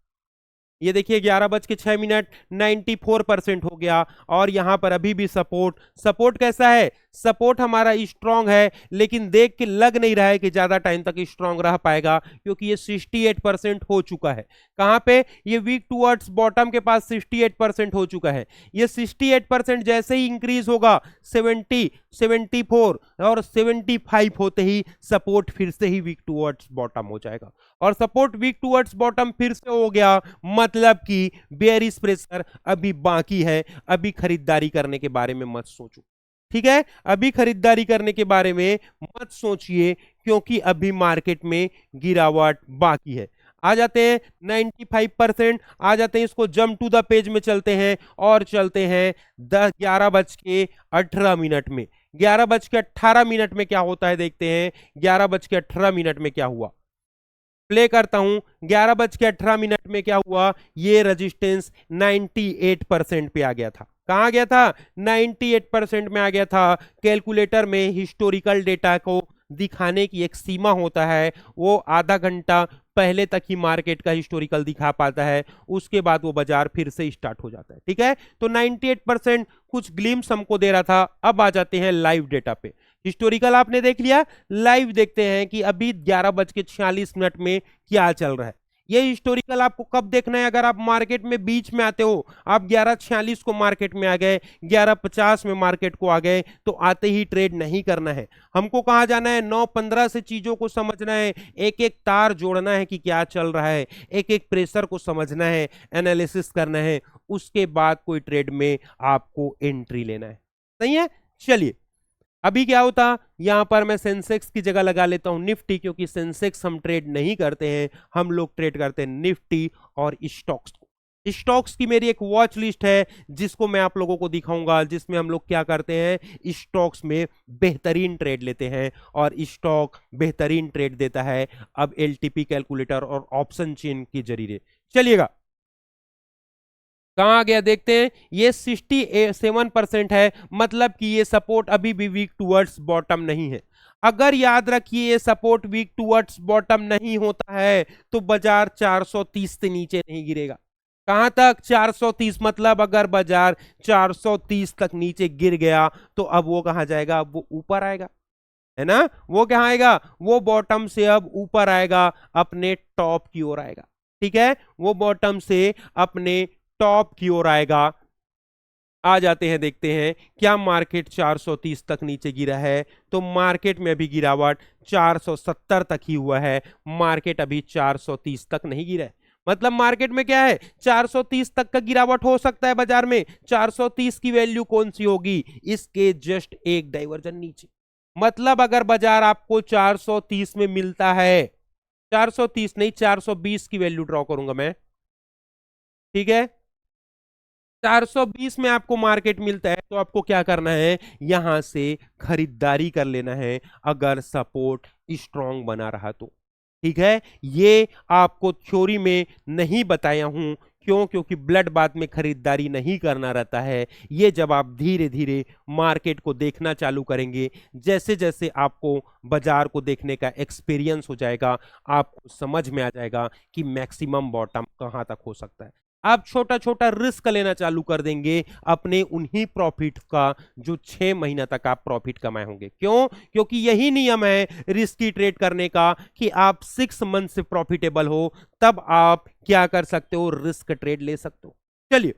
ये देखिए 11:06 94% हो गया। और यहां पर अभी भी सपोर्ट, सपोर्ट कैसा है? सपोर्ट हमारा स्ट्रांग है, लेकिन देख के लग नहीं रहा है कि ज्यादा टाइम तक स्ट्रांग रह पाएगा, क्योंकि ये 68% हो चुका है। कहां पे? ये वीक टूवर्ड्स बॉटम के पास 68% हो चुका है। ये 68% जैसे ही इंक्रीज होगा 70, 74 और 75 होते ही सपोर्ट फिर से ही वीक टूवर्ड्स बॉटम हो जाएगा। और सपोर्ट वीक टूवर्ड्स बॉटम फिर से हो गया, मतलब कि बेयरिश प्रेशर अभी बाकी है। अभी खरीदारी करने के बारे में मत सोचो, ठीक है? अभी खरीदारी करने के बारे में मत सोचिए, क्योंकि अभी मार्केट में गिरावट बाकी है। आ जाते हैं 95%, आ जाते हैं, इसको जंप टू द पेज में चलते हैं और चलते हैं 11:18 में। 11:18 में क्या होता है देखते हैं। 11:18 में क्या हुआ, प्ले करता हूं। 11:18 में क्या हुआ, ये रेजिस्टेंस 98% पे आ गया था। कहां गया था? 98% में आ गया था। कैलकुलेटर में हिस्टोरिकल डेटा को दिखाने की एक सीमा होता है, वो आधा घंटा पहले तक ही मार्केट का हिस्टोरिकल दिखा पाता है, उसके बाद वो बाजार फिर से स्टार्ट हो जाता है, ठीक है? तो 98% कुछ ग्लिम्स हमको दे रहा था। अब आ जाते हैं लाइव डेटा पे। हिस्टोरिकल आपने देख लिया, लाइव देखते हैं कि अभी 11:46 में क्या चल रहा है। ये हिस्टोरिकल आपको कब देखना है? अगर आप मार्केट में बीच में आते हो, आप 11:46 को मार्केट में आ गए, 11:50 में मार्केट को आ गए, तो आते ही ट्रेड नहीं करना है। हमको कहां जाना है? 9:15 से चीजों को समझना है, एक एक तार जोड़ना है कि क्या चल रहा है, एक एक प्रेशर को समझना है, एनालिसिस करना है, उसके बाद कोई ट्रेड में आपको एंट्री लेना है। सही है? चलिए, अभी क्या होता, यहां पर मैं सेंसेक्स की जगह लगा लेता हूं निफ्टी, क्योंकि सेंसेक्स हम ट्रेड नहीं करते हैं, हम लोग ट्रेड करते हैं निफ्टी और स्टॉक्स को। स्टॉक्स की मेरी एक वॉच लिस्ट है, जिसको मैं आप लोगों को दिखाऊंगा, जिसमें हम लोग क्या करते हैं, स्टॉक्स में बेहतरीन ट्रेड लेते हैं, और स्टॉक बेहतरीन ट्रेड देता है अब एलटीपी कैलकुलेटर और ऑप्शन चेन के जरिए। चलिएगा, कहां आ गया देखते हैं। ये 67% है, मतलब कि ये सपोर्ट अभी भी वीक टूवर्ड्स बॉटम नहीं है। अगर याद रखिए ये सपोर्ट वीक टूवर्ड्स बॉटम नहीं होता है तो बाजार 430 से नीचे नहीं गिरेगा। कहां तक? 430, मतलब अगर बाजार 430 तक नीचे गिर गया तो अब वो कहां जाएगा? अब वो ऊपर आएगा, है ना? वो कहां आएगा? वो बॉटम से अब ऊपर आएगा, अपने टॉप की ओर आएगा, ठीक है? वो बॉटम से अपने टॉप की ओर आएगा। आ जाते हैं, देखते हैं क्या मार्केट 430 तक नीचे गिरा है। तो मार्केट में अभी गिरावट 470 तक ही हुआ है, मार्केट अभी 430 तक नहीं गिरा है। मतलब मार्केट में क्या है, 430 तक का गिरावट हो सकता है बाजार में। 430 की वैल्यू कौन सी होगी? इसके जस्ट एक डाइवर्जन नीचे। मतलब अगर बाजार आपको 430 में मिलता है, 430 नहीं 420 की वैल्यू ड्रॉ करूंगा मैं, ठीक है? 420 में आपको मार्केट मिलता है तो आपको क्या करना है? यहां से खरीदारी कर लेना है, अगर सपोर्ट स्ट्रांग बना रहा तो, ठीक है? ये आपको थ्योरी में नहीं बताया हूं, क्यों? क्योंकि ब्लड बाथ में खरीदारी नहीं करना रहता है। ये जब आप धीरे धीरे मार्केट को देखना चालू करेंगे, जैसे जैसे आपको बाजार को देखने का एक्सपीरियंस हो जाएगा, आपको समझ में आ जाएगा कि मैक्सिमम बॉटम कहां तक हो सकता है। आप छोटा छोटा रिस्क लेना चालू कर देंगे अपने उन्हीं प्रॉफिट का, जो 6 महीना तक आप प्रॉफिट कमाए होंगे। क्यों? क्योंकि यही नियम है रिस्की ट्रेड करने का, कि आप 6 मंथ से प्रॉफिटेबल हो तब आप क्या कर सकते हो, रिस्क ट्रेड ले सकते हो। चलिए,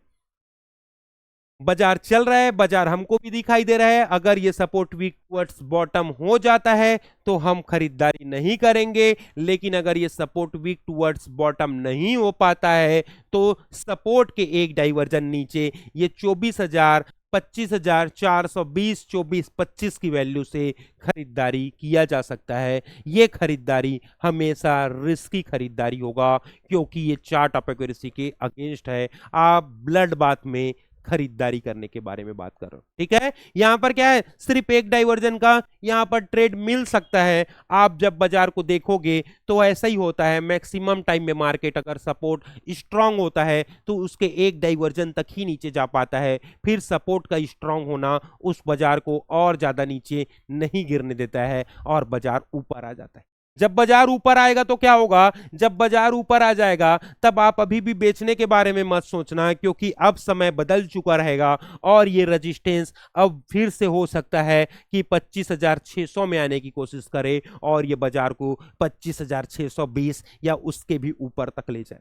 बाजार चल रहा है, बाजार हमको भी दिखाई दे रहा है। अगर ये सपोर्ट वीक टुवर्ड्स बॉटम हो जाता है तो हम खरीदारी नहीं करेंगे, लेकिन अगर ये सपोर्ट वीक टुवर्ड्स बॉटम नहीं हो पाता है तो सपोर्ट के एक डाइवर्जन नीचे ये 24,000, 25,420, 24-25 की वैल्यू से खरीदारी किया जा सकता है। ये खरीदारी हमेशा रिस्की खरीदारी होगा, क्योंकि ये चार्ट ऑफ एक्यूरेसी के अगेंस्ट है। आप ब्लड बाथ में खरीदारी करने के बारे में बात कर रहा हूं। ठीक है, यहां पर क्या है, सिर्फ एक डाइवर्जन का यहां पर ट्रेड मिल सकता है। आप जब बाजार को देखोगे तो ऐसा ही होता है, मैक्सिमम टाइम में मार्केट अगर सपोर्ट स्ट्रांग होता है तो उसके एक डाइवर्जन तक ही नीचे जा पाता है, फिर सपोर्ट का स्ट्रांग होना उस बाजार को और ज्यादा नीचे नहीं गिरने देता है और बाजार ऊपर आ जाता है। जब बाजार ऊपर आएगा तो क्या होगा, जब बाजार ऊपर आ जाएगा तब आप अभी भी बेचने के बारे में मत सोचना, क्योंकि अब समय बदल चुका रहेगा और ये रेजिस्टेंस अब फिर से हो सकता है कि 25,600 में आने की कोशिश करे और ये बाजार को 25,620 या उसके भी ऊपर तक ले जाए,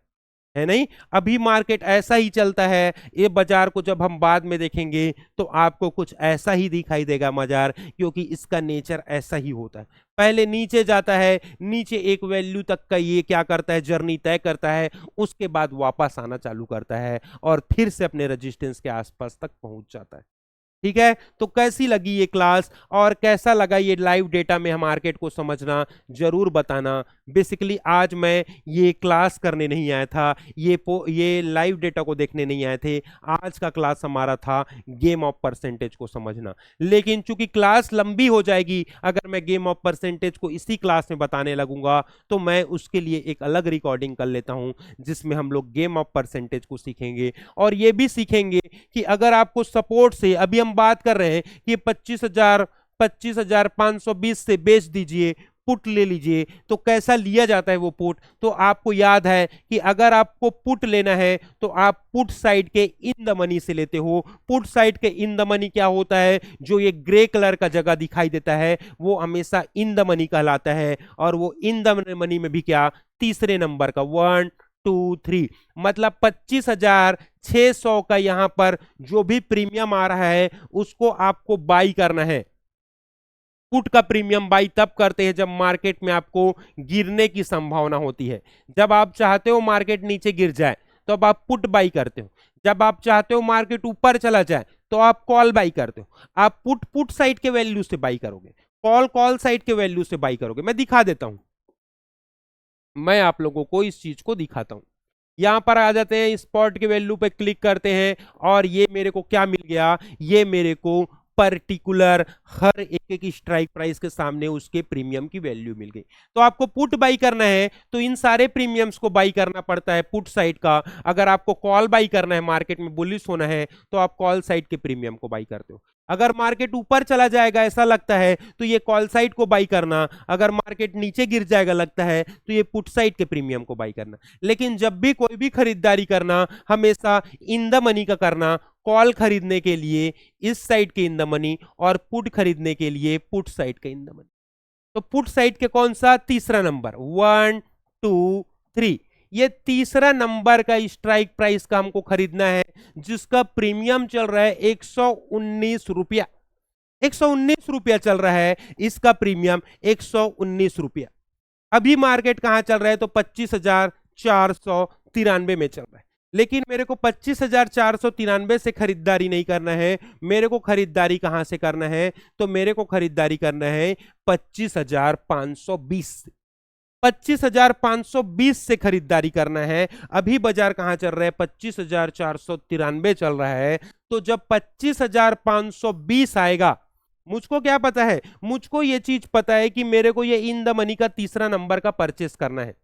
है नहीं। अभी मार्केट ऐसा ही चलता है, ये बाजार को जब हम बाद में देखेंगे तो आपको कुछ ऐसा ही दिखाई देगा बाजार, क्योंकि इसका नेचर ऐसा ही होता है। पहले नीचे जाता है, नीचे एक वैल्यू तक का ये क्या करता है, जर्नी तय करता है, उसके बाद वापस आना चालू करता है और फिर से अपने रेजिस्टेंस के आसपास तक पहुंच जाता है। ठीक है, तो कैसी लगी ये क्लास और कैसा लगा ये लाइव डेटा में मार्केट को समझना, जरूर बताना। बेसिकली आज मैं ये क्लास करने नहीं आया था, ये लाइव डेटा को देखने नहीं आए थे। आज का क्लास हमारा था गेम ऑफ परसेंटेज को समझना, लेकिन चूंकि क्लास लंबी हो जाएगी अगर मैं गेम ऑफ परसेंटेज को इसी क्लास में बताने लगूंगा, तो मैं उसके लिए एक अलग रिकॉर्डिंग कर लेता हूं जिसमें हम लोग गेम ऑफ परसेंटेज को सीखेंगे और ये भी सीखेंगे कि अगर आपको सपोर्ट से, अभी हम बात कर रहे हैं कि 25,520 से बेच दीजिए, पुट ले लीजिए, तो कैसा लिया जाता है वो पुट। तो आपको याद है कि अगर आपको पुट लेना है तो आप पुट साइड के इन द मनी से लेते हो। पुट साइड के इन द मनी क्या होता है, जो ये ग्रे कलर का जगह दिखाई देता है वो हमेशा इन द मनी कहलाता है, और वो इन द मनी में भी क्या, तीसरे नंबर का 1 2 3, मतलब 25,600 का यहां पर जो भी प्रीमियम आ रहा है उसको आपको बाई करना है। पुट का प्रीमियम बाई तब करते हैं जब मार्केट में आपको गिरने की संभावना होती है। जब आप चाहते हो मार्केट नीचे गिर जाए तो अब आप पुट बाई करते हो, जब आप चाहते हो मार्केट ऊपर चला जाए तो आप कॉल बाई करते हो। आप पुट साइड के वैल्यू से बाई करोगे, कॉल साइड के वैल्यू से बाई करोगे। मैं दिखा देता हूं, मैं आप लोगों को इस चीज को दिखाता हूं। यहां पर आ जाते हैं, स्पॉट के वैल्यू पे क्लिक करते हैं और ये मेरे को क्या मिल गया, ये मेरे को पर्टिकुलर हर एक स्ट्राइक प्राइस के सामने उसके प्रीमियम की वैल्यू मिल गई। तो आपको पुट बाई करना है तो इन सारे प्रीमियम्स को बाई करना पड़ता है पुट साइड का। अगर आपको कॉल बाई करना है, मार्केट में बुलिश होना है, तो आप कॉल साइड के प्रीमियम को बाई करते हो। अगर मार्केट ऊपर चला जाएगा ऐसा लगता है तो ये कॉल साइड को बाई करना, अगर मार्केट नीचे गिर जाएगा लगता है तो ये पुट साइड के प्रीमियम को बाई करना। लेकिन जब भी कोई भी खरीदारी करना हमेशा इन द मनी का करना, कॉल खरीदने के लिए इस साइड के इन द मनी और पुट खरीदने के लिए पुट साइड के इन द मनी। तो पुट साइड के कौन सा, तीसरा नंबर 1 2 3, ये तीसरा नंबर का स्ट्राइक प्राइस का हमको खरीदना है जिसका प्रीमियम चल रहा है 119 रुपया। 119 रुपया चल रहा है इसका प्रीमियम, 119 रुपया। अभी मार्केट कहां चल रहा है, तो 25,493 में चल रहा है। लेकिन मेरे को 25,493 से खरीदारी नहीं करना है, मेरे को खरीदारी कहां से करना है, तो मेरे को खरीदारी करना है 25,520 से। 25,520 से खरीदारी करना है। अभी बाजार कहां चल रहा है, 25,493 चल रहा है। तो जब 25,520 आएगा, मुझको क्या पता है, मुझको ये चीज पता है कि मेरे को ये इन द मनी का तीसरा नंबर का परचेस करना है।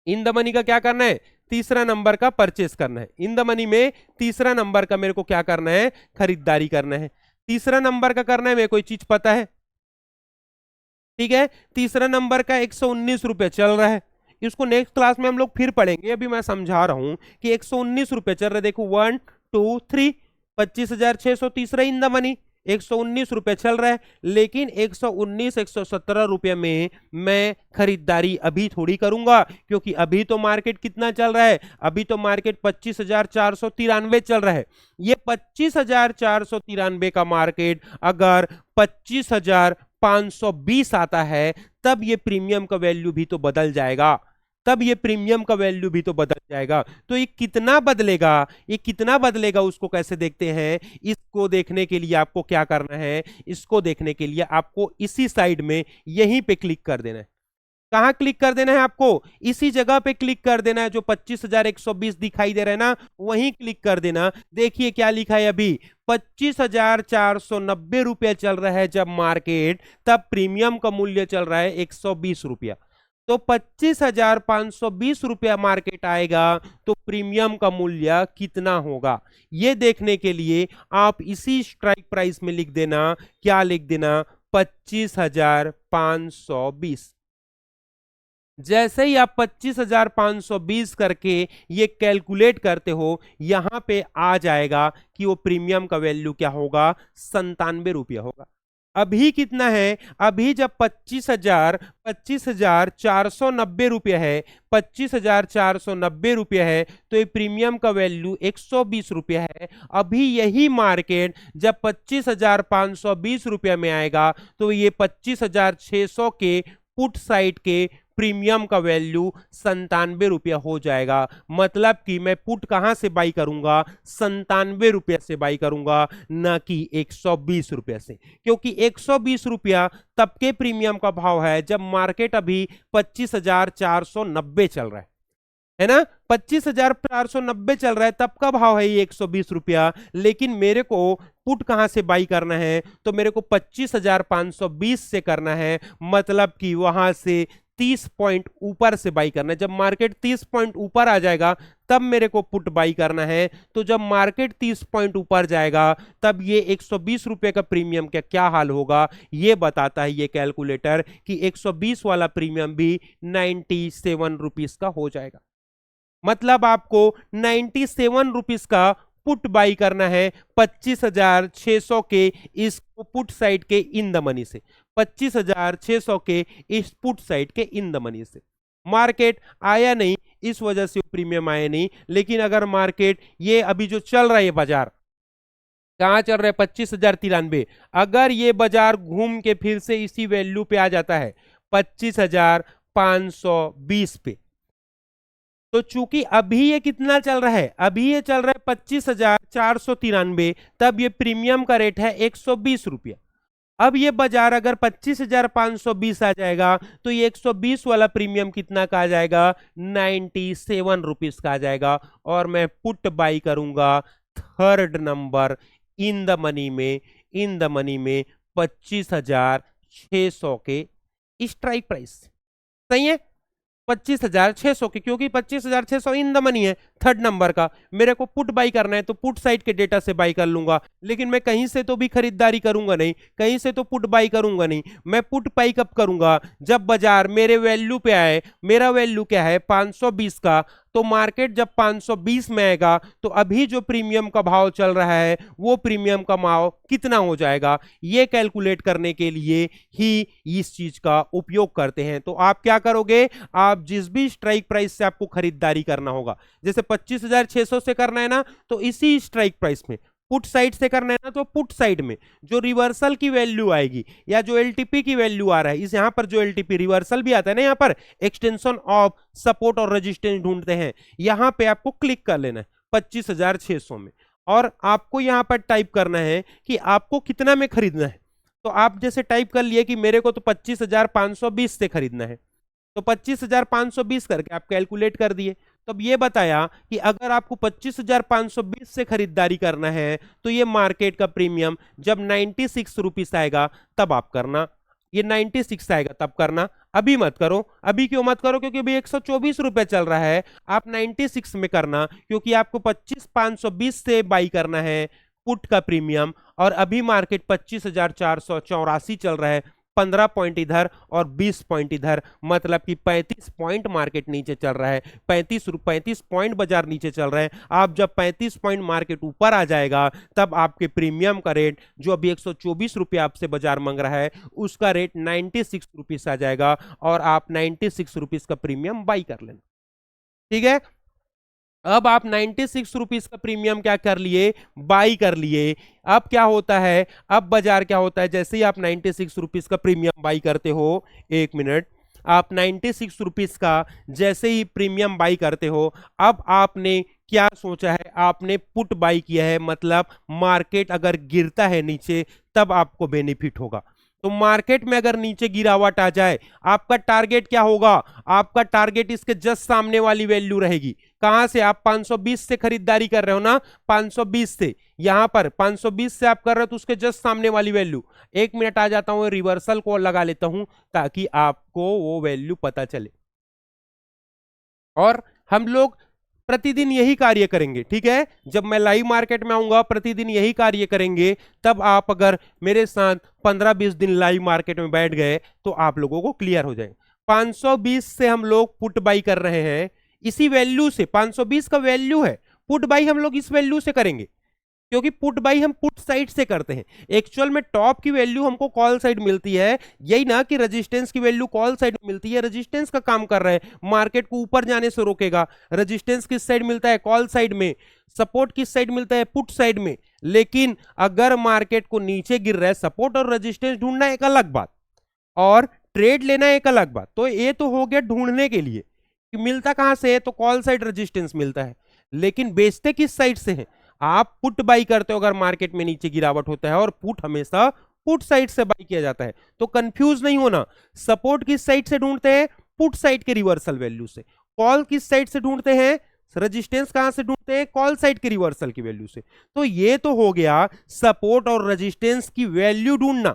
इन द मनी का क्या करना है, तीसरा नंबर का परचेस करना है। इन द मनी में तीसरा नंबर का मेरे को क्या करना है, खरीदारी करना है। तीसरा नंबर का करना है, मेरे को ये चीज पता है। ठीक है, तीसरा नंबर का 119 रुपए चल रहा है। इसको नेक्स्ट क्लास में हम लोग फिर पढ़ेंगे, अभी मैं समझा रहा हूं कि 119 रुपए चल रहा है। देखो 1 2 3, 25,600 तीसरा इन द मनी, 119 रुपए चल रहा है। लेकिन 119 117 रुपए में मैं खरीदारी अभी थोड़ी करूंगा, क्योंकि अभी तो मार्केट कितना चल रहा है, अभी तो मार्केट 25,493 चल रहा है। ये 25,493 का मार्केट अगर 25,520 आता है तब ये प्रीमियम का वैल्यू भी तो बदल जाएगा, तब ये प्रीमियम का वैल्यू भी तो बदल जाएगा। तो ये कितना बदलेगा, ये कितना बदलेगा उसको कैसे देखते हैं। इसको देखने के लिए आपको क्या करना है, इसको देखने के लिए आपको इसी साइड में यहीं पे क्लिक कर देना है। कहाँ क्लिक कर देना है आपको, इसी जगह पे क्लिक कर देना है, जो 25,120 दिखाई दे रहा है ना, वहीं क्लिक कर देना। देखिए क्या लिखा है अभी, 25,490 रुपये चल रहा है जब मार्केट, तब प्रीमियम का मूल्य चल रहा है 120 रुपया। तो 25,520 रुपया मार्केट आएगा तो प्रीमियम का मूल्य कितना होगा, ये देखने के लिए आप इसी स्ट्राइक प्राइस में लिख देना, क्या लिख देना, 25,520। जैसे ही आप 25,520 करके ये कैलकुलेट करते हो, यहां पे आ जाएगा कि वो प्रीमियम का वैल्यू क्या होगा, 97 रुपया होगा। अभी कितना है, अभी जब 25,490 रुपये है, 25,490 रुपये है, तो ये प्रीमियम का वैल्यू 120 रुपया है। अभी यही मार्केट जब 25,520 रुपये में आएगा, तो ये 25,600 के पुट साइड के प्रीमियम का वैल्यू 97 रुपया हो जाएगा। मतलब कि मैं पुट कहां से बाई करूंगा, 97 रुपया से बाई करूंगा, ना कि 120 रुपया से, क्योंकि 120 रुपया तब के प्रीमियम का भाव है जब मार्केट अभी 25,490 चल रहा है ना, 25,490 चल रहा है, तब का भाव है ये 120 रुपया। लेकिन मेरे को पुट कहां से बाई करना है, तो मेरे को 25,520 से करना है, मतलब कि वहां से 30 पॉइंट ऊपर से बाई करना है। जब मार्केट 30 पॉइंट ऊपर आ जाएगा तब मेरे को पुट बाई करना है। तो जब मार्केट 30 पॉइंट ऊपर जाएगा तब ये 120 रुपए का प्रीमियम का क्या हाल होगा, ये बताता है ये कैलकुलेटर कि 120 वाला प्रीमियम भी 97 रुपीस का हो जाएगा। मतलब आपको 97 रुपीस का पुट बाई करना है 25,600 के इस पुट साइड के इन द मनी से, 25,600 के इस पुट साइड के इन द मनी से। मार्केट आया नहीं, इस वजह से प्रीमियम आया नहीं। लेकिन अगर मार्केट ये अभी जो चल रहा है बाजार कहां चल रहा है, 25,093, अगर ये बाजार घूम के फिर से इसी वैल्यू पे आ जाता है 25,520 पे, तो चूंकि अभी ये कितना चल रहा है, अभी ये चल रहा है 25,493, तब ये प्रीमियम का रेट है 120 रुपया। अब ये बाजार अगर 25,520 आ जाएगा तो ये 120 वाला प्रीमियम कितना का आ जाएगा, 97 रुपीस का आ जाएगा। और मैं पुट बाई करूंगा third number in the money में, इन द मनी में 25,600 के स्ट्राइक प्राइस। सही है, 25,600 के, क्योंकि 25,600 इन द मनी है थर्ड नंबर का। मेरे को पुट बाई करना है तो पुट साइड के डेटा से बाई कर लूंगा। लेकिन मैं कहीं से तो भी खरीदारी करूंगा नहीं, कहीं से तो पुट बाई करूंगा नहीं। मैं पुट बाई कब करूंगा, जब बाजार मेरे वैल्यू पे आए। मेरा वैल्यू क्या है 520 का, तो मार्केट जब 520 में आएगा तो अभी जो प्रीमियम का भाव चल रहा है वो प्रीमियम का भाव कितना हो जाएगा, ये कैलकुलेट करने के लिए ही इस चीज का उपयोग करते हैं। तो आप क्या करोगे, आप जिस भी स्ट्राइक प्राइस से आपको खरीदारी करना होगा, जैसे 25,600 से करना है ना, तो इसी स्ट्राइक प्राइस में पुट साइड से करना है ना, तो पुट साइड में जो रिवर्सल की वैल्यू आएगी या जो एलटीपी की वैल्यू आ रहा है, इस यहां पर जो एलटीपी रिवर्सल भी आता है ना, यहां पर एक्सटेंशन ऑफ सपोर्ट और रेजिस्टेंस ढूंढते हैं, यहां पे आपको क्लिक कर लेना है 25,600 में, और आपको यहां पर टाइप करना है कि आपको कितना में खरीदना है। तो आप जैसे टाइप कर लिए कि मेरे को तो 25,520 से खरीदना है, तो 25,520 करके आप कैलकुलेट कर दिए। तब ये बताया कि अगर आपको 25,520 से खरीदारी करना है तो ये मार्केट का प्रीमियम जब 96 रुपीस आएगा तब आप करना, ये 96 आएगा तब करना। अभी मत करो। अभी क्यों मत करो, क्योंकि अभी 124 रुपए चल रहा है। आप 96 में करना, क्योंकि आपको 25,520 से बाई करना है पुट का प्रीमियम, और अभी मार्केट 25,484 चल रहा है। 15 पॉइंट इधर और 20 पॉइंट इधर, मतलब कि 35 पॉइंट मार्केट नीचे चल रहा है। 35 पॉइंट बाजार नीचे चल रहा है। आप जब 35 पॉइंट मार्केट ऊपर आ जाएगा तब आपके प्रीमियम का रेट, जो अभी 124 रुपये आपसे बाजार मांग रहा है, उसका रेट 96 रुपीस आ जाएगा, और आप 96 रुपीस का प्रीमियम बाई कर लेना। ठीक है, अब आप 96 रुपीस का प्रीमियम क्या कर लिए, बाई कर लिए। अब क्या होता है, अब बाजार क्या होता है, जैसे ही आप 96 रुपीस का प्रीमियम बाई करते हो, एक मिनट, आप 96 रुपीस का जैसे ही प्रीमियम बाई करते हो, अब आपने क्या सोचा है, आपने पुट बाई किया है, मतलब मार्केट अगर गिरता है नीचे तब आपको बेनिफिट होगा। तो मार्केट में अगर नीचे गिरावट आ जाए, आपका टारगेट क्या होगा? आपका टारगेट इसके जस्ट सामने वाली वैल्यू रहेगी। कहां से? आप 520 से खरीदारी कर रहे हो ना, 520 से, यहां पर 520 से आप कर रहे हो तो उसके जस्ट सामने वाली वैल्यू। 1 मिनट आ जाता हूं, रिवर्सल को लगा लेता हूं ताकि आपको वो वैल्यू पता चले। और हम लोग प्रतिदिन यही कार्य करेंगे, ठीक है? जब मैं लाइव मार्केट में आऊंगा प्रतिदिन यही कार्य करेंगे। तब आप अगर मेरे साथ 15-20 दिन लाइव मार्केट में बैठ गए तो आप लोगों को क्लियर हो जाएगा। 520 से हम लोग पुट बाई कर रहे हैं, इसी वैल्यू से, 520 का वैल्यू है, पुट बाई हम लोग इस वैल्यू से करेंगे, क्योंकि पुट बाई हम पुट साइड से करते हैं। एक्चुअल में टॉप की वैल्यू हमको कॉल साइड मिलती है, यही ना कि रेजिस्टेंस की वैल्यू कॉल साइड में मिलती है। रेजिस्टेंस का काम कर रहा है, मार्केट को ऊपर जाने से रोकेगा। रेजिस्टेंस किस साइड मिलता है? कॉल साइड में। सपोर्ट किस साइड मिलता है? पुट साइड में। लेकिन अगर मार्केट को नीचे गिर रहा है, सपोर्ट और रेजिस्टेंस ढूंढना एक अलग बात और ट्रेड लेना एक अलग बात। तो ये तो हो गया ढूंढने के लिए कि मिलता कहां से है, तो कॉल साइड रेजिस्टेंस मिलता है। लेकिन बेचते किस साइड से है? आप पुट बाई करते हो अगर मार्केट में नीचे गिरावट होता है, और पुट हमेशा पुट साइड से बाई किया जाता है। तो कंफ्यूज नहीं होना। सपोर्ट किस साइड से ढूंढते हैं? पुट साइड के रिवर्सल वैल्यू से। कॉल किस साइड से ढूंढते हैं? रेजिस्टेंस कहां से ढूंढते हैं? कॉल साइड के रिवर्सल की वैल्यू से। तो ये तो हो गया सपोर्ट और रेजिस्टेंस की वैल्यू ढूंढना,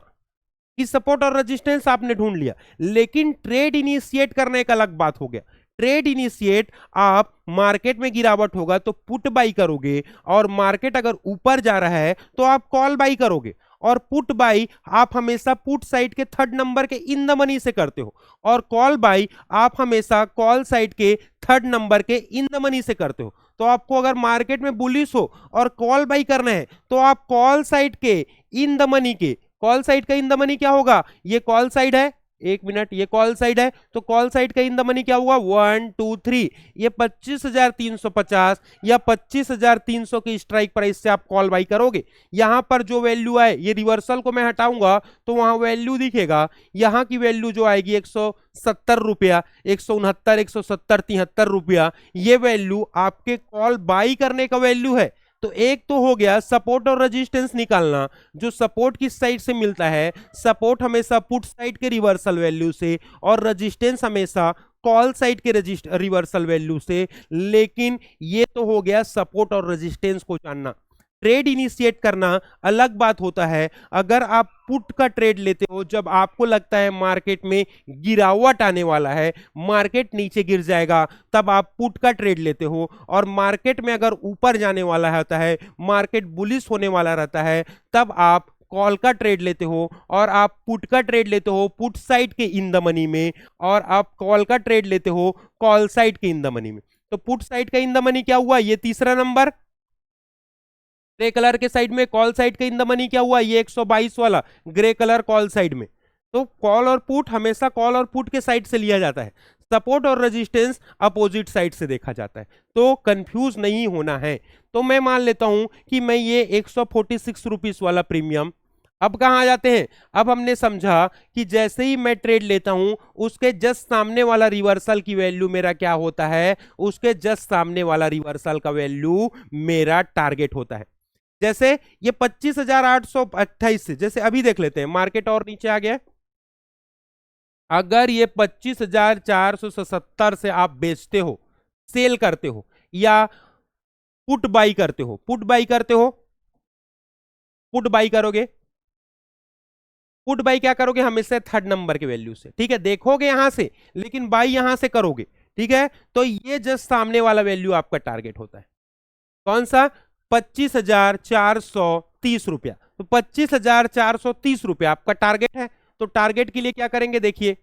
कि सपोर्ट और रेजिस्टेंस आपने ढूंढ लिया। लेकिन ट्रेड इनिशिएट करने एक अलग बात हो गया। ट्रेड इनिशिएट, आप मार्केट में गिरावट होगा तो पुट बाई करोगे, और मार्केट अगर ऊपर जा रहा है तो आप कॉल बाई करोगे। और पुट बाई आप हमेशा पुट साइड के थर्ड नंबर के इन द मनी से करते हो, और कॉल बाई आप हमेशा कॉल साइड के थर्ड नंबर के इन द मनी से करते हो। तो आपको अगर मार्केट में बुलिश हो और कॉल बाई करना है तो आप कॉल साइड के इन द मनी के, कॉल साइड का इन द मनी क्या होगा? ये कॉल साइड है, 1 मिनट, ये कॉल साइड है, तो कॉल साइड का इन द मनी क्या हुआ? 1 2 3, ये 25,350 या 25,300 की स्ट्राइक प्राइस से आप कॉल बाई करोगे। यहां पर जो वैल्यू आए, ये रिवर्सल को मैं हटाऊंगा तो वहां वैल्यू दिखेगा। यहां की वैल्यू जो आएगी 170 रुपया, 169, 170, 73 रुपया, ये वैल्यू आपके कॉल बाई करने का वैल्यू है। तो एक तो हो गया सपोर्ट और रेजिस्टेंस निकालना। जो सपोर्ट किस साइड से मिलता है? सपोर्ट हमेशा पुट साइड के रिवर्सल वैल्यू से, और रेजिस्टेंस हमेशा कॉल साइड के रिवर्सल वैल्यू से। लेकिन ये तो हो गया सपोर्ट और रेजिस्टेंस को जानना। ट्रेड इनिशिएट करना अलग बात होता है। अगर आप पुट का ट्रेड लेते हो जब आपको लगता है मार्केट में गिरावट आने वाला है, मार्केट नीचे गिर जाएगा, तब आप पुट का ट्रेड लेते हो। और मार्केट में अगर ऊपर जाने वाला होता है, मार्केट बुलिश होने वाला रहता है, तब आप कॉल का ट्रेड लेते हो। और आप पुट का ट्रेड लेते हो पुट साइड के इन द मनी में, और आप कॉल का ट्रेड लेते हो कॉल साइड के इन द मनी में। तो पुट साइड का इन द मनी क्या हुआ? ये तीसरा नंबर ग्रे कलर के साइड में। कॉल साइड का इन द मनी क्या हुआ? ये 122 वाला ग्रे कलर कॉल साइड में। तो कॉल और पुट हमेशा कॉल और पुट के साइड से लिया जाता है, सपोर्ट और रेजिस्टेंस अपोजिट साइड से देखा जाता है। तो कंफ्यूज नहीं होना है। तो मैं मान लेता हूं कि मैं ये 146 रुपीस वाला प्रीमियम, अब कहां आ जाते हैं? अब हमने समझा कि जैसे ही मैं ट्रेड लेता हूं उसके जस्ट सामने वाला रिवर्सल की वैल्यू मेरा क्या होता है? उसके जस्ट सामने वाला रिवर्सल का वैल्यू मेरा टारगेट होता है। जैसे ये 25,828 से, जैसे अभी देख लेते हैं, मार्केट और नीचे आ गया। अगर ये 25,477 से आप बेचते हो, सेल करते हो, या पुट बाई करते हो, पुट बाई करते हो, पुट बाई करोगे, पुट बाई क्या करोगे? हमेशा थर्ड नंबर के वैल्यू से, ठीक है? देखोगे यहां से, लेकिन बाई यहां से करोगे, ठीक है? तो ये जस्ट सामने वाला वैल्यू आपका टारगेट होता है। कौन सा? 25,430 रुपया। तो 25,430 रुपया आपका टारगेट है। तो टारगेट के लिए क्या करेंगे? देखिए,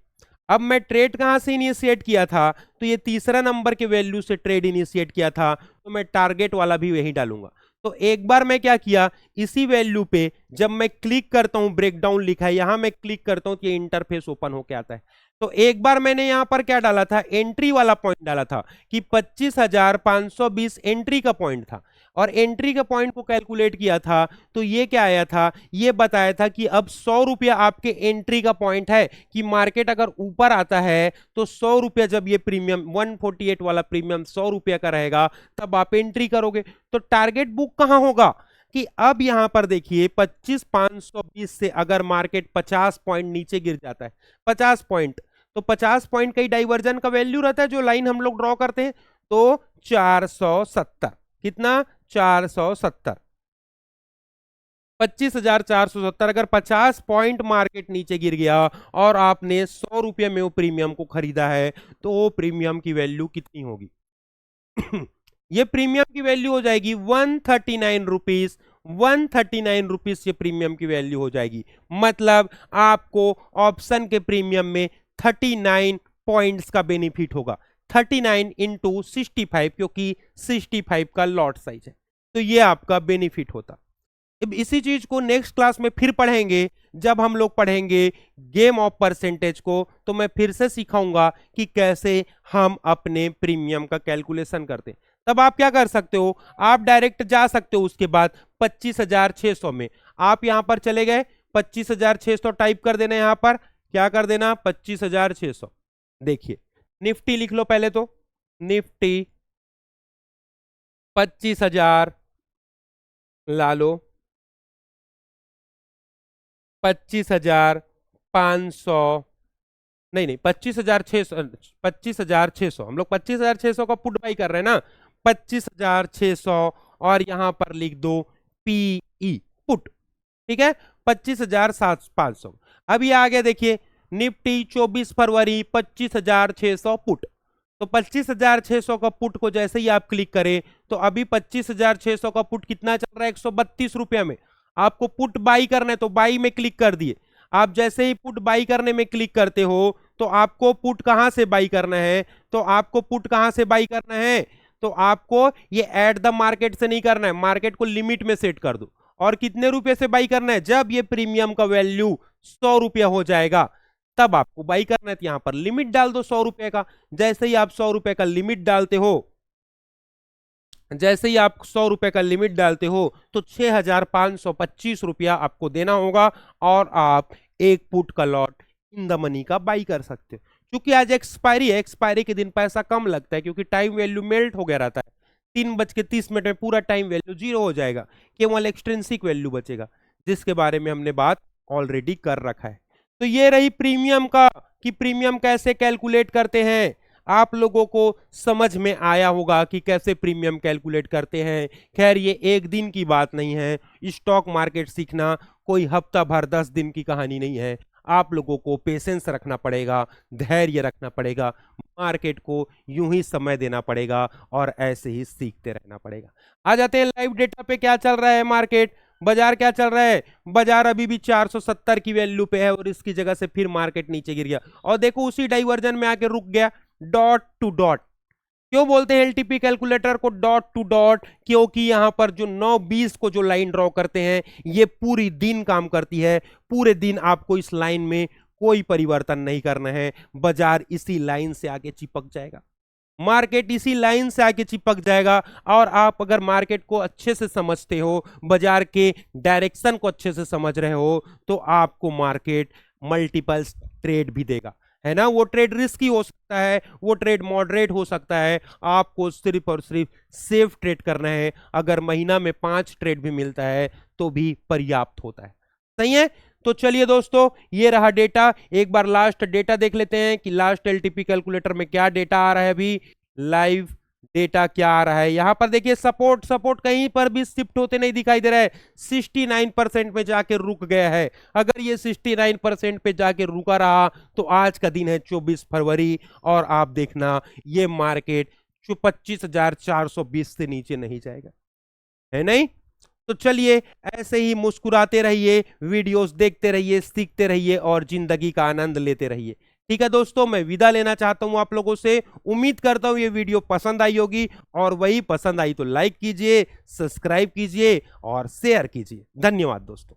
अब मैं ट्रेड कहां से इनिशिएट किया था? तो ये तीसरा नंबर के वैल्यू से ट्रेड इनिशिएट किया था, तो मैं टारगेट वाला भी वही डालूंगा। तो एक बार मैं क्या किया, इसी वैल्यू पे जब मैं क्लिक करता हूं, ब्रेकडाउन लिखा है यहां, मैं क्लिक करता हूं तो ये इंटरफेस ओपन होके आता है। तो एक बार मैंने यहां पर क्या डाला था? एंट्री वाला पॉइंट डाला था कि 25,520 एंट्री का पॉइंट था, और एंट्री के पॉइंट को कैलकुलेट किया था तो ये क्या आया था? ये बताया था कि अब 100 रुपया आपके एंट्री का पॉइंट है, कि मार्केट अगर ऊपर आता है तो 100 रुपया, जब ये प्रीमियम 148 वाला प्रीमियम 100 रुपया का रहेगा, तब आप एंट्री करोगे। तो टारगेट बुक कहां होगा? कि अब यहां पर देखिए 25,520 से अगर मार्केट 50 पॉइंट नीचे गिर जाता है, 50 पॉइंट, तो 50 पॉइंट का ही डाइवर्जन का वैल्यू रहता है जो लाइन हम लोग ड्रॉ करते हैं, तो 470, कितना 470, 25,470। अगर 50 पॉइंट मार्केट नीचे गिर गया और आपने 100 रुपये में वो प्रीमियम को खरीदा है, तो वो प्रीमियम की वैल्यू कितनी होगी? ये प्रीमियम की वैल्यू हो जाएगी 139 रुपीज, 139 रुपीज ये प्रीमियम की वैल्यू हो जाएगी। मतलब आपको ऑप्शन के प्रीमियम में 39 पॉइंट्स का बेनिफिट होगा, 39 इंटू 65, क्योंकि 65 का लॉट साइज है, तो ये आपका बेनिफिट होता। अब इसी चीज को नेक्स्ट क्लास में फिर पढ़ेंगे, जब हम लोग पढ़ेंगे गेम ऑफ परसेंटेज को, तो मैं फिर से सिखाऊंगा कि कैसे हम अपने प्रीमियम का कैलकुलेशन करते हैं। तब आप क्या कर सकते हो, आप डायरेक्ट जा सकते हो उसके बाद 25,600 में, आप यहां पर चले गए, 25,600 टाइप कर देना, यहां पर क्या कर देना 25,600। देखिए निफ्टी लिख लो पहले, तो निफ्टी 25,000 ला लो, 25,500, नहीं 25,600, 25,600, हम लोग 25,600 का पुट बाई कर रहे हैं ना, 25,600 और यहां पर लिख दो पीई पुट, ठीक है, 25,500। अब ये आ गया, देखिए निफ्टी 24 फरवरी 25,600 पुट, तो 25,600 का पुट को जैसे ही आप क्लिक करें, तो अभी 25,600 का पुट कितना चल रहा है, 132 रुपया में। आपको पुट बाई करना है तो बाई में क्लिक कर दिए। आप जैसे ही पुट बाई करने में क्लिक करते हो, तो आपको पुट कहां से बाई करना है, तो आपको पुट कहां से बाई करना है, तो आपको ये एट द मार्केट से नहीं करना है, मार्केट को लिमिट में सेट कर दो। और कितने रुपए से बाई करना है, जब ये प्रीमियम का वैल्यू 100 रुपया हो जाएगा तब आपको बाई करना है, तो यहां पर लिमिट डाल दो 100 रुपए का। जैसे ही आप 100 रुपए का लिमिट डालते हो, जैसे ही आप 100 रुपए का लिमिट डालते हो, तो 6,525 रुपया आपको देना होगा और आप एक पुट का लॉट इन द मनी का बाई कर सकते हो। क्योंकि आज एक्सपायरी है, एक्सपायरी के दिन पैसा कम लगता है, क्योंकि टाइम वैल्यू मेल्ट हो गया रहता है, 3:30 में पूरा टाइम वैल्यू 0 हो जाएगा, केवल एक्सट्रिंसिक वैल्यू बचेगा, जिसके बारे में हमने बात ऑलरेडी कर रखा है। तो ये रही प्रीमियम का, कि प्रीमियम कैसे कैलकुलेट करते हैं। आप लोगों को समझ में आया होगा कि कैसे प्रीमियम कैलकुलेट करते हैं। खैर ये एक दिन की बात नहीं है, स्टॉक मार्केट सीखना कोई हफ्ता भर 10 दिन की कहानी नहीं है। आप लोगों को पेशेंस रखना पड़ेगा, धैर्य रखना पड़ेगा, मार्केट को यूं ही समय देना पड़ेगा और ऐसे ही सीखते रहना पड़ेगा। आ जाते हैं लाइव डेटा पे, क्या चल रहा है मार्केट, बाजार क्या चल रहा है। बाजार अभी भी 470 की वैल्यू पे है और इसकी जगह से फिर मार्केट नीचे गिर गया, और देखो उसी डाइवर्जन में आके रुक गया, डॉट टू डॉट। क्यों बोलते हैं LTP calculator co dot to dot, क्योंकि यहां पर जो 9:20 को जो लाइन ड्रॉ करते हैं, ये पूरी दिन काम करती है। पूरे दिन आपको इस लाइन में कोई परिवर्तन नहीं करना है, बाजार इसी लाइन से आके चिपक जाएगा, मार्केट इसी लाइन से आके चिपक जाएगा। और आप अगर मार्केट को अच्छे से समझते हो, बाजार के डायरेक्शन को अच्छे से समझ रहे हो, तो आपको मार्केट मल्टीपल ट्रेड भी देगा, है ना। वो ट्रेड रिस्की हो सकता है, वो ट्रेड मॉडरेट हो सकता है, आपको सिर्फ और सिर्फ सेफ ट्रेड करना है। अगर महीना में 5 ट्रेड भी मिलता है तो भी पर्याप्त होता है, सही है। तो चलिए दोस्तों, ये रहा डेटा। एक बार लास्ट डेटा देख लेते हैं कि लास्ट एलटीपी कैलकुलेटर में क्या डेटा आ रहा है। अभी लाइव डेटा क्या आ रहा है, यहां पर देखिए सपोर्ट कहीं पर भी शिफ्ट होते नहीं दिखाई दे रहा है, 69% पे जाके रुक गया है। अगर ये 69% पे जाके रुका रहा तो आज का दिन है 24 फरवरी, और आप देखना ये मार्केट 25,420 से नीचे नहीं जाएगा, है नहीं। तो चलिए ऐसे ही मुस्कुराते रहिए, वीडियोस देखते रहिए, सीखते रहिए और जिंदगी का आनंद लेते रहिए। ठीक है दोस्तों, मैं विदा लेना चाहता हूं आप लोगों से। उम्मीद करता हूं ये वीडियो पसंद आई होगी, और वही पसंद आई तो लाइक कीजिए, सब्सक्राइब कीजिए और शेयर कीजिए। धन्यवाद दोस्तों।